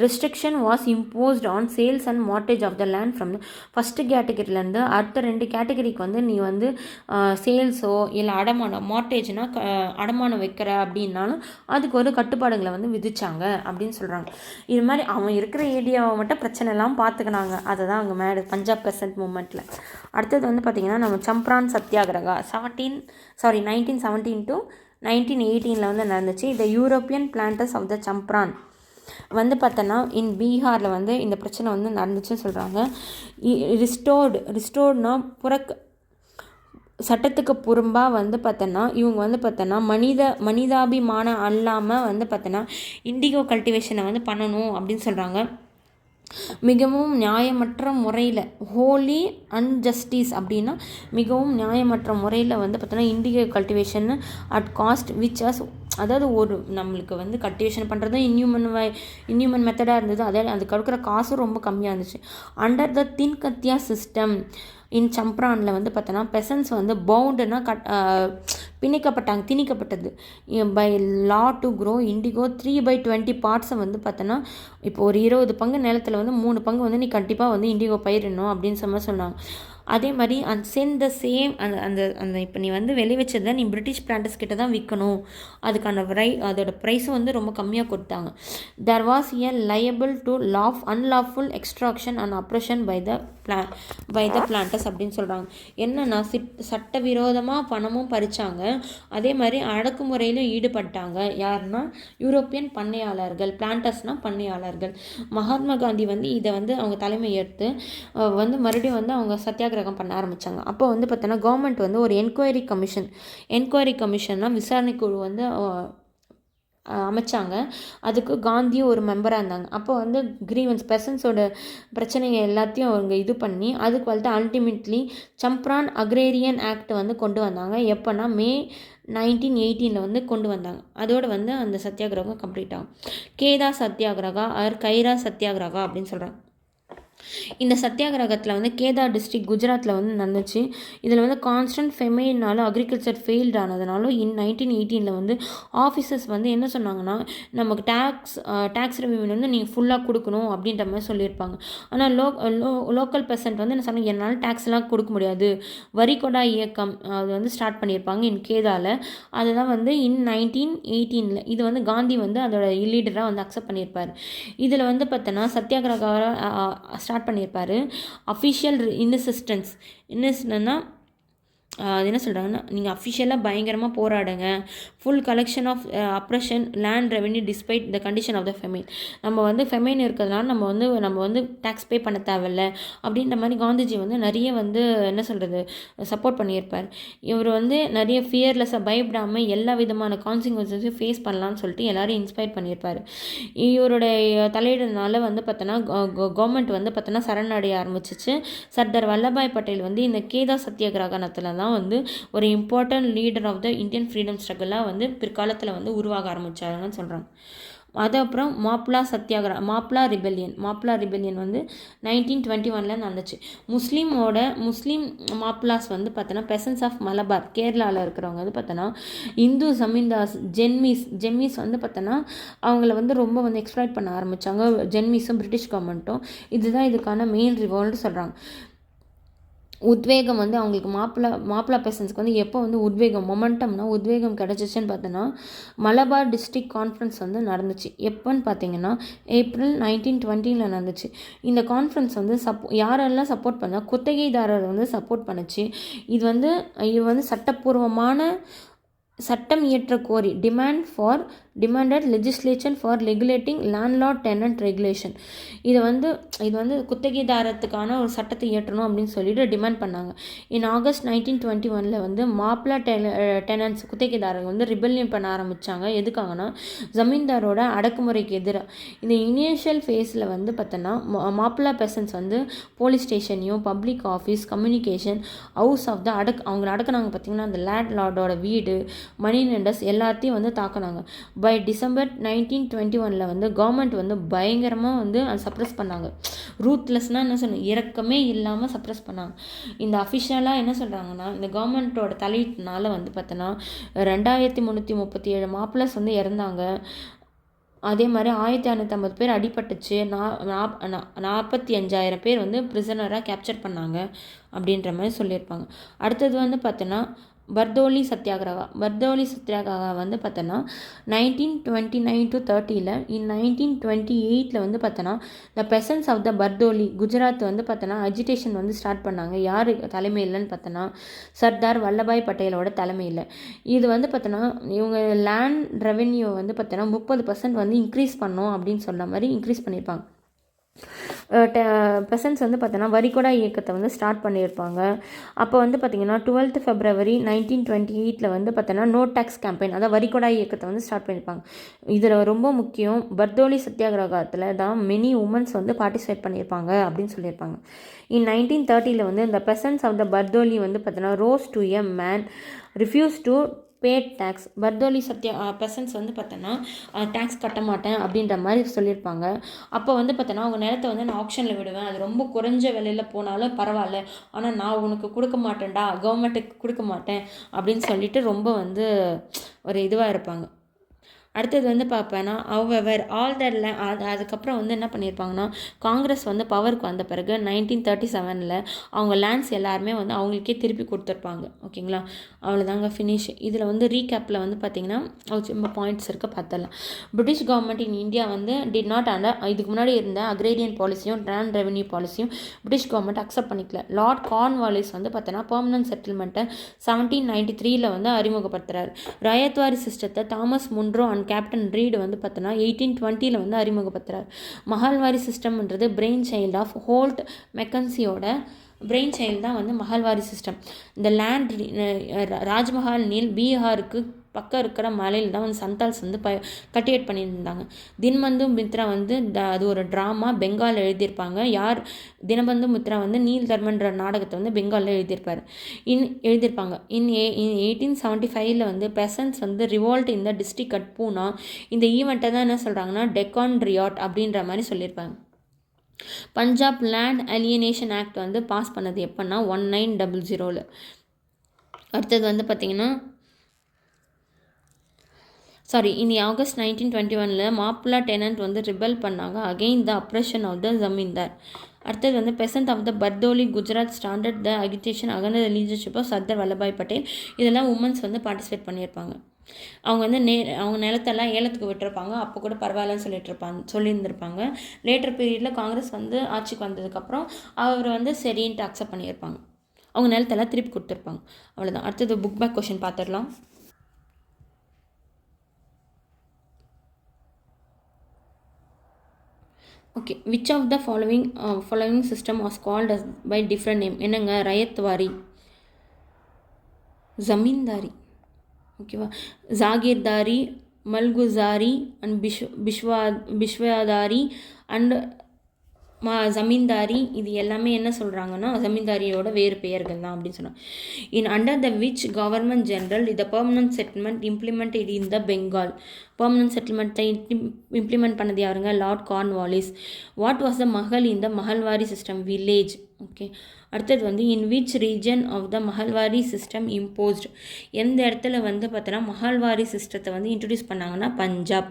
restriction was imposed on sales and mortgage of the land from first கேட்டகரியிலேருந்து அடுத்த 2 கேட்டகரிக்கு வந்து நீ வந்து சேல்ஸோ இல்லை மார்ட்டேஜ்னா அடமானம் வைக்கிற அப்படின்னாலும் அதுக்கு ஒரு கட்டுப்பாடுகளை வந்து விதிச்சாங்க அப்படின்னு சொல்கிறாங்க. இது மாதிரி அவன் இருக்கிற ஏரியாவை மட்டும் பிரச்சனை எல்லாம் பார்த்துக்கினாங்க. அதை தான் அவங்க பஞ்சாப் பெசன்ட் மூமெண்ட்டில். அடுத்தது வந்து பார்த்திங்கன்னா நம்ம சம்ப்ரான் சத்தியாகிரகா 1917 to 1918 வந்து நடந்துச்சு. The European planters of the Champaran வந்து பார்த்தோன்னா பீகாரில் வந்து இந்த பிரச்சனை வந்து நடந்துச்சுன்னு சொல்கிறாங்க. ரிஸ்டோர்ட்னா சட்டத்துக்கு புறம்பாக வந்து பார்த்தோன்னா இவங்க வந்து பார்த்தோன்னா மனிதாபிமானம் அல்லாமல் வந்து பார்த்தோன்னா இண்டிகோ கல்டிவேஷனை வந்து பண்ணணும் அப்படின்னு சொல்கிறாங்க. மிகவும் நியாயமற்ற முறையில் ஹோலி அன்ஜஸ்டிஸ் அப்படின்னா மிகவும் நியாயமற்ற முறையில் வந்து பார்த்தோன்னா இண்டிகோ கல்டிவேஷன் அட் காஸ்ட் அதாவது ஒரு நம்மளுக்கு வந்து கல்டிவேஷன் பண்ணுறது இன்ஹியூமன் மெத்தடாக இருந்தது. அதே அதுக்கு கொடுக்குற காசும் ரொம்ப கம்மியாக இருந்துச்சு. அண்டர் த தின்கத்தியா சிஸ்டம் இன் சம்ப்ரானில் வந்து பார்த்தோன்னா பெசன்ஸ் வந்து பவுண்டுனா திணிக்கப்பட்டது by law to grow indigo 3/20 பார்ட்ஸை வந்து பார்த்தோன்னா இப்போ ஒரு 20 பங்கு நிலத்தில் வந்து 3 பங்கு வந்து நீ கண்டிப்பாக வந்து இண்டிகோ பயிரிடணும் அப்படின்னு சொன்னாங்க. அதே மாதிரி அந்த இப்போ நீ வந்து விளைவிச்சதை நீ பிரிட்டிஷ் பிளான்டர்ஸ் கிட்ட தான் விற்கணும். அதுக்கான அதோட ப்ரைஸும் வந்து ரொம்ப கம்மியாக கொடுத்தாங்க. There was a liable to unlawful extraction and oppression by the planters அப்படின்னு சொல்கிறாங்க. என்னன்னா சட்டவிரோதமாக பணமும் பறித்தாங்க, அதே மாதிரி அடக்குமுறையிலும் ஈடுபட்டாங்க. யாருன்னா யூரோப்பியன் பண்ணையாளர்கள், பிளான்டர்ஸ்னால் பண்ணையாளர்கள். மகாத்மா காந்தி வந்து இதை வந்து அவங்க தலைமை ஏற்று வந்து மறுபடியும் வந்து அவங்க சத்தியாகிரகம் பண்ண ஆரம்பித்தாங்க. அப்போ வந்து பார்த்தோன்னா கவர்மெண்ட் வந்து ஒரு என்கொயரி கமிஷன்னா விசாரணை குழு வந்து அமைச்சாங்க. அதுக்கு காந்தியும் ஒரு மெம்பராக இருந்தாங்க. அப்போ வந்து பெசன்ஸோட பிரச்சனையை எல்லாத்தையும் அவங்க இது பண்ணி அதுக்கு வந்து அல்டிமேட்லி சம்ப்ரான் அக்ரேரியன் ஆக்ட் வந்து கொண்டு வந்தாங்க. எப்போனா May 1918 வந்து கொண்டு வந்தாங்க. அதோடு வந்து அந்த சத்தியாகிரகம் கம்ப்ளீட் ஆகும். கேதா சத்தியாகிரகா கைரா சத்தியாகிரகா அப்படின்னு சொல்கிறாங்க. இந்த சத்தியாகிரகத்தில் வந்து கேதார் டிஸ்ட்ரிக்ட் குஜராத்தில் வந்து நடந்துச்சு. இதில் வந்து கான்ஸ்டன்ட் ஃபெமைனால அக்ரிகல்ச்சர் ஃபெயில்டு ஆனதுனாலும் 1918 வந்து ஆஃபீஸர்ஸ் வந்து என்ன சொன்னாங்கன்னா, நமக்கு டேக்ஸ் ரெவென்யூ வந்து நீங்கள் ஃபுல்லாக கொடுக்கணும் அப்படின்ற மாதிரி சொல்லியிருப்பாங்க. ஆனால் லோக்கல் பெர்சன்ட் வந்து என்ன சொன்னாங்க, என்னால் டேக்ஸ்லாம் கொடுக்க முடியாது, வரிகொடா இயக்கம் அது வந்து ஸ்டார்ட் பண்ணியிருப்பாங்க கேதாவில். அதுதான் வந்து 1918 இது வந்து காந்தி வந்து அதோட லீடராக வந்து அக்செப்ட் பண்ணியிருப்பார். இதில் வந்து பார்த்தோன்னா சத்தியாகிரக ஸ்டார்ட் பண்ணியிருப்பார். அஃபிஷியல் இன்னிஸ்டன்ஸ்னா அது என்ன சொல்கிறாங்கன்னா, நீங்கள் அஃபிஷியலாக பயங்கரமாக போராடுங்க, full collection of oppression land revenue despite the condition of the famine. நம்ம வந்து ஃபெமைன் இருக்கிறதுனால நம்ம வந்து டேக்ஸ் பே பண்ண தேவையில்ல அப்படின்ற மாதிரி காந்திஜி வந்து நிறைய வந்து என்ன சொல்கிறது சப்போர்ட் பண்ணியிருப்பார். இவர் வந்து நிறைய ஃபியர்லெஸ்ஸாக பயப்படாமல் எல்லா விதமான கான்சிக்வன்சஸையும் ஃபேஸ் பண்ணலான்னு சொல்லிட்டு எல்லாரையும் இன்ஸ்பயர் பண்ணியிருப்பார். இவருடைய தலையிடனால வந்து பார்த்தோன்னா கவர்மெண்ட் வந்து பார்த்தோன்னா சரணடைய ஆரம்பிச்சிச்சு. சர்தார் வல்லபாய் பட்டேல் வந்து இந்த கேதார் சத்தியாகிரகத்தில் தான் வந்து ஒரு important leader of the Indian freedom ஸ்ட்ரகிளாக வந்து பிற்காலத்தில் வந்து உருவாக ஆரம்பித்தாருங்கன்னு சொல்கிறாங்க. அதுக்கப்புறம் மாப்ளா ரிபெல்லியன் வந்து 1921 நடந்துச்சு. முஸ்லீம் மாப்ளாஸ் வந்து பார்த்தோன்னா பெசன்ஸ் ஆஃப் மலபார் கேரளாவில் இருக்கிறவங்க வந்து பார்த்தோன்னா இந்து ஜமீன்தாஸ் ஜெம்மிஸ் வந்து பார்த்தோன்னா அவங்கள வந்து ரொம்ப வந்து எக்ஸ்ப்ளாய்ட் பண்ண ஆரம்பித்தாங்க ஜென்மிஸும் பிரிட்டிஷ் கவர்மெண்ட்டும். இதுதான் இதுக்கான மெயின் ரிவால்ட்னு சொல்கிறாங்க. உத்வேகம் வந்து அவங்களுக்கு மாப்பிளா பெசன்ஸ்க்கு வந்து எப்போ வந்து உத்வேகம் கிடச்சிச்சின்னு பார்த்தோன்னா மலபார் டிஸ்ட்ரிக்ட் கான்ஃபரன்ஸ் வந்து நடந்துச்சு. எப்போன்னு பார்த்தீங்கன்னா ஏப்ரல் 1920 நடந்துச்சு. இந்த கான்ஃபரன்ஸ் வந்து யாரெல்லாம் சப்போர்ட் பண்ணால் குத்தகைதாரர் வந்து சப்போர்ட் பண்ணுச்சு. இது வந்து சட்டப்பூர்வமான சட்டம் இயற்ற கோரி demanded legislation for regulating landlord tenant regulation. இது வந்து குத்தகைதாரத்துக்கான ஒரு சட்டத்தை இயற்றணும் அப்படின்னு சொல்லிட்டு டிமாண்ட் பண்ணாங்க. ஆகஸ்ட் 1921 வந்து மாப்ளா டெனன்ட்ஸ் குத்தகைதாரர்கள் வந்து ரிபெல்லியன் பண்ண ஆரம்பித்தாங்க. எதுக்காகனா ஜமீன்தாரோட அடக்குமுறைக்கு எதிராக. இந்த இனிஷியல் ஃபேஸில் வந்து பார்த்தோன்னா மாப்ளா பெசன்ஸ் வந்து போலீஸ் ஸ்டேஷனையும் public office communication house of the அவங்களை அடக்குனாங்க. பார்த்திங்கன்னா அந்த லேண்ட் லார்டோட வீடு மணி லெண்டர்ஸ் எல்லாத்தையும் வந்து தாக்குனாங்க. பை டிசம்பர் 1921 வந்து கவர்மெண்ட் வந்து பயங்கரமாக வந்து அதை சப்ரெஸ் பண்ணாங்க. ரூத்லெஸ்னால் என்ன சொன்ன இறக்கமே இல்லாமல் சப்ரெஸ் பண்ணாங்க. இந்த அஃபிஷியலாக என்ன சொல்கிறாங்கன்னா, இந்த கவர்மெண்ட்டோட தலையீட்டுனால வந்து பார்த்தோன்னா 2337 மாப்பிளஸ் வந்து இறந்தாங்க. அதே மாதிரி 1550 பேர் அடிபட்டுச்சு. 45,000 பேர் வந்து ப்ரிசனராக கேப்சர் பண்ணாங்க அப்படின்ற மாதிரி சொல்லியிருப்பாங்க. அடுத்தது வந்து பார்த்தோன்னா பர்தோலி சத்தியாகிரகா வந்து பார்த்தோன்னா 1929 to 30 1928 வந்து பார்த்தோன்னா the peasants of the Bardoli Gujarat வந்து பார்த்தோன்னா அஜிடேஷன் வந்து ஸ்டார்ட் பண்ணாங்க. யார் தலைமையில்னு பார்த்தோன்னா சர்தார் வல்லபாய் பட்டேலோட தலைமையில். இது வந்து பார்த்தோன்னா இவங்க லேண்ட் ரெவென்யூ வந்து பார்த்தோன்னா 30% வந்து இன்க்ரீஸ் பண்ணோம் அப்படின்னு சொன்ன மாதிரி இன்க்ரீஸ் பண்ணியிருப்பாங்க. பெசன்ஸ் வந்து பார்த்தோன்னா வரிகொடா இயக்கத்தை வந்து ஸ்டார்ட் பண்ணியிருப்பாங்க. அப்போ வந்து பார்த்திங்கன்னா 12 February 1928 வந்து பார்த்தோன்னா நோ டேக்ஸ் கேம்பெயின், அதாவது வரிகொடா இயக்கத்தை வந்து ஸ்டார்ட் பண்ணியிருப்பாங்க. இதில் ரொம்ப முக்கியம் பர்தோலி சத்தியாகிரகத்தில் தான் மெனி உமன்ஸ் வந்து பார்ட்டிசிபேட் பண்ணியிருப்பாங்க அப்படின்னு சொல்லியிருப்பாங்க. 1930 வந்து இந்த பெசன்ஸ் ஆஃப் த பர்தோலி வந்து பார்த்தோன்னா rose to a man refuse to pay tax. Bardoli peasants வந்து பார்த்தோன்னா டேக்ஸ் கட்ட மாட்டேன் அப்படின்ற மாதிரி சொல்லியிருப்பாங்க. அப்போ வந்து பார்த்தோன்னா அவங்க நிலத்தை வந்து நான் ஆக்ஷனில் விடுவேன், அது ரொம்ப குறைஞ்ச விலையில் போனாலும் பரவாயில்ல, ஆனால் நான் உனக்கு கொடுக்க மாட்டேன்டா, கவர்மெண்ட்டுக்கு கொடுக்க மாட்டேன் அப்படின்னு சொல்லிட்டு ரொம்ப வந்து ஒரு இதுவாக இருப்பாங்க. அடுத்தது வந்து பார்ப்பேன்னா அதுக்கப்புறம் வந்து என்ன பண்ணியிருப்பாங்கன்னா காங்கிரஸ் வந்து பவருக்கு வந்த பிறகு 1937 அவங்க லேண்ட்ஸ் எல்லாருமே வந்து அவங்களுக்கே திருப்பி கொடுத்துருப்பாங்க. ஓகேங்களா, அவ்வளோதாங்க ஃபினிஷ். இதில் வந்து ரீகேப்பில் வந்து பார்த்திங்கன்னா ரொம்ப பாயிண்ட்ஸ் இருக்க பார்த்துடலாம். பிரிட்டிஷ் கவர்மெண்ட் இன் இந்தியா வந்து டிட் நாட் இதுக்கு முன்னாடி இருந்த அக்ரேரியன் பாலிசியும் லேண்ட் ரெவென்யூ பாலிசியும் பிரிட்டிஷ் கவர்மெண்ட் அக்செப்ட் பண்ணிக்கல. லார்ட் கார்ன்வாலிஸ் வந்து பார்த்தோன்னா பெர்மனன்ட் செட்டில்மெண்ட்டை 1793 வந்து அறிமுகப்படுத்துகிறார். ரயத்வாரி சிஸ்டத்தை Thomas Munro and Captain Read வந்து பார்த்தோன்னா 1820 வந்து அறிமுகப்படுத்துகிறார். மஹல்வாரி சிஸ்டம்ன்றது பிரெயின் சைல்டு ஆஃப் ஹோல்ட் மெக்கன்சியோட பிரெயின் சைல்டு தான் வந்து மஹல்வாரி சிஸ்டம். இந்த லேண்ட் ராஜ்மஹால் நீல் பீகாருக்கு பக்கம் இருக்கிற மலையில் தான் வந்து சந்தால்ஸ் வந்து கல்டிவேட் பண்ணியிருந்தாங்க. தினபந்து மித்ரா வந்து அது ஒரு ட்ராமா பெங்காலில் எழுதியிருப்பாங்க. தினபந்து மித்ரா வந்து நீல் தர்மன்ற நாடகத்தை வந்து பெங்காலில் எழுதியிருப்பாங்க. 1875 வந்து பெசன்ஸ் வந்து ரிவால்ட் இந்த டிஸ்ட்ரிக்ட் அட் பூனா. இந்த ஈவெண்ட்டை தான் என்ன சொல்கிறாங்கன்னா டெக்கான் ரியாட் அப்படின்ற மாதிரி சொல்லியிருப்பாங்க. பஞ்சாப் லேண்ட் அலியனேஷன் ஆக்ட் வந்து பாஸ் பண்ணது எப்போன்னா 1900. அடுத்தது வந்து பார்த்திங்கன்னா இன் ஆகஸ்ட் 1921 மாப்ளா டெனன்ட் வந்து ரிபல் பண்ணாங்க again the oppression of the zamindar. அடுத்தது வந்து peasant of the Bardoli Gujarat standard the agitation against the leadership of Sardar Vallabhbhai Patel. இதெல்லாம் உமன்ஸ் வந்து பார்ட்டிசிபேட் பண்ணியிருப்பாங்க. அவங்க வந்து அவங்க நிலத்தெல்லாம் ஏலத்துக்கு விட்டுருப்பாங்க. அப்போ கூட பரவாயில்லன்னு சொல்லியிருந்திருப்பாங்க. லேட்டர் பீரியடில் காங்கிரஸ் வந்து ஆட்சிக்கு வந்ததுக்கப்புறம் அவர் வந்து சரின்ட்டு அக்செப்ட் பண்ணியிருப்பாங்க. அவங்க நிலத்தெல்லாம் திருப்பி கொடுத்துருப்பாங்க. அவ்வளோதான். அடுத்தது புக் பேக் கொஷின் பார்த்துடலாம். Okay, which of the following system was called as by different name? என்னங்க? ரயத்வாரி, ஜமீன்தாரி, ஓகேவா, ஜாகீர்தாரி, மல்குசாரி அண்ட் பிஷ்வாதாரி அண்ட் ஜமீன்தாரி. இது எல்லாமே என்ன சொல்கிறாங்கன்னா ஜமீன்தாரியோட வேறு பெயர்கள் தான் அப்படின்னு சொன்னாங்க. In under the which government general the permanent settlement implemented in the Bengal. Permanent செட்டில்மெண்ட்டை இம்ப்ளிமெண்ட் பண்ணது யாருங்க? Lord Cornwallis. What was the mahal in the Mahalwari system? Village. Okay, அடுத்தது வந்து in which region of the Mahalwari system imposed. எந்த இடத்துல வந்து பார்த்தோன்னா மஹல்வாரி சிஸ்டத்தை வந்து இன்ட்ரடியூஸ் பண்ணாங்கன்னா Punjab.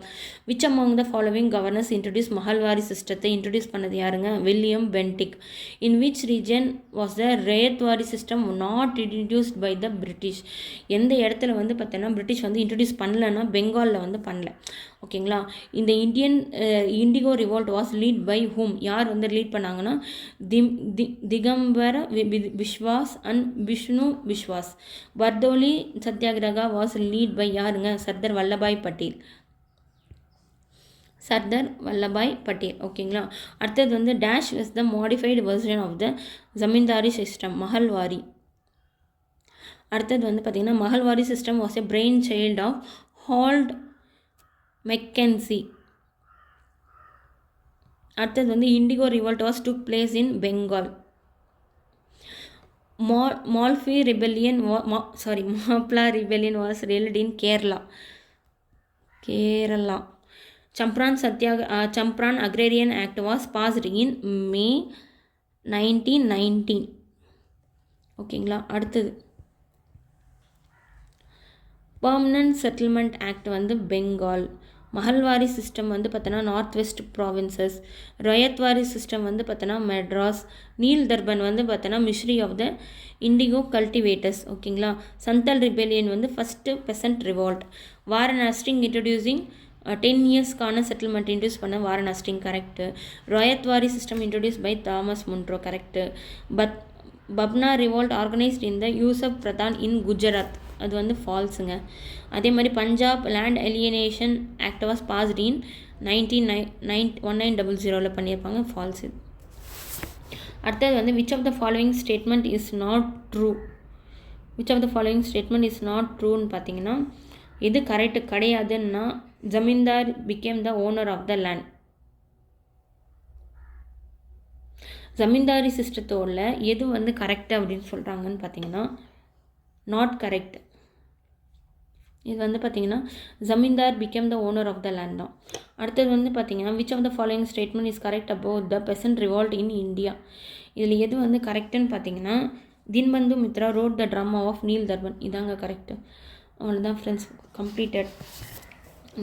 Which among the following governors introduce Mahalwari சிஸ்டத்தை இன்ட்ரடியூஸ் பண்ணது யாருங்க? William Bentinck. In which region was the ryotwari system not introduced by the British. எந்த இடத்துல வந்து பார்த்தோன்னா பிரிட்டிஷ் வந்து இன்ட்ரடியூஸ் பண்ணலன்னா பெங்காலில் வந்து பண்ணல. ஓகேங்களா. இந்த indigo revolt was lead by whom. யார் வந்து லீட் பண்ணாங்கன்னா Digambar Biswas and Vishnu Biswas. Bardoli satyagraha was lead by யாருங்க? சர்தார் வல்லபாய் பட்டேல். ஓகேங்களா. அடுத்தது வந்து dash was the modified version of the zamindari system? Mahalwari. அடுத்தது வந்து பார்த்திங்கன்னா Mahalwari system was a brain child of Holt Mackenzie. அடுத்தது வந்து indigo revolt was took place in Bengal. Moplah rebellion was held in Kerala. Champaran agrarian act was passed இன் மே 1919. ஓகேங்களா. அடுத்தது பெர்மனன்ட் செட்டில்மெண்ட் ஆக்ட் வந்து Bengal. Mahalwari system வந்து பார்த்தோன்னா north west provinces. Ryotwari system வந்து பார்த்தோன்னா மெட்ராஸ். நீல் தர்பன் வந்து பார்த்தோன்னா mystery of the indigo cultivators. ஓகேங்களா. சந்தால் ரிபெலியன் வந்து first peasant revolt. Warren Hastings introducing 10 இயர்ஸ்க்கான செட்டில்மெண்ட் இன்ட்ரடியூஸ் பண்ண Warren Hastings. Correct. Ryotwari system introduce by Thomas Munro. Correct. Pabna revolt organised in the Yusuf Pradhan in Gujarat. அது வந்து ஃபால்ஸுங்க. அதே மாதிரி Punjab land alienation act was passed in 1900 பண்ணியிருப்பாங்க. ஃபால்ஸ். அடுத்தது வந்து which of the following statement is not ட்ரூன்னு பார்த்தீங்கன்னா எது கரெக்டு கிடையாதுன்னா zamindar became the owner of the land. Zamindari சிஸ்டத்தோட எது வந்து கரெக்டு அப்படின்னு சொல்கிறாங்கன்னு பார்த்தீங்கன்னா நாட் கரெக்ட். இது வந்து பார்த்தீங்கன்னா zamindar became the owner of the land தான். அடுத்தது வந்து பார்த்தீங்கன்னா which of the following statement is correct about the peasant revolt in India. இதில் எது வந்து கரெக்டுன்னு பார்த்தீங்கன்னா Dinabandhu Mitra wrote the drama of Neel Darpan. இதாங்க கரெக்டு. அவ்வளோதான் ஃப்ரெண்ட்ஸ், கம்ப்ளீட்டட்.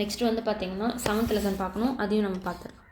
நெக்ஸ்ட் வந்து பார்த்தீங்கன்னா 7th லெசன் பார்க்கணும், அதையும் நம்ம பார்த்துருக்கோம்.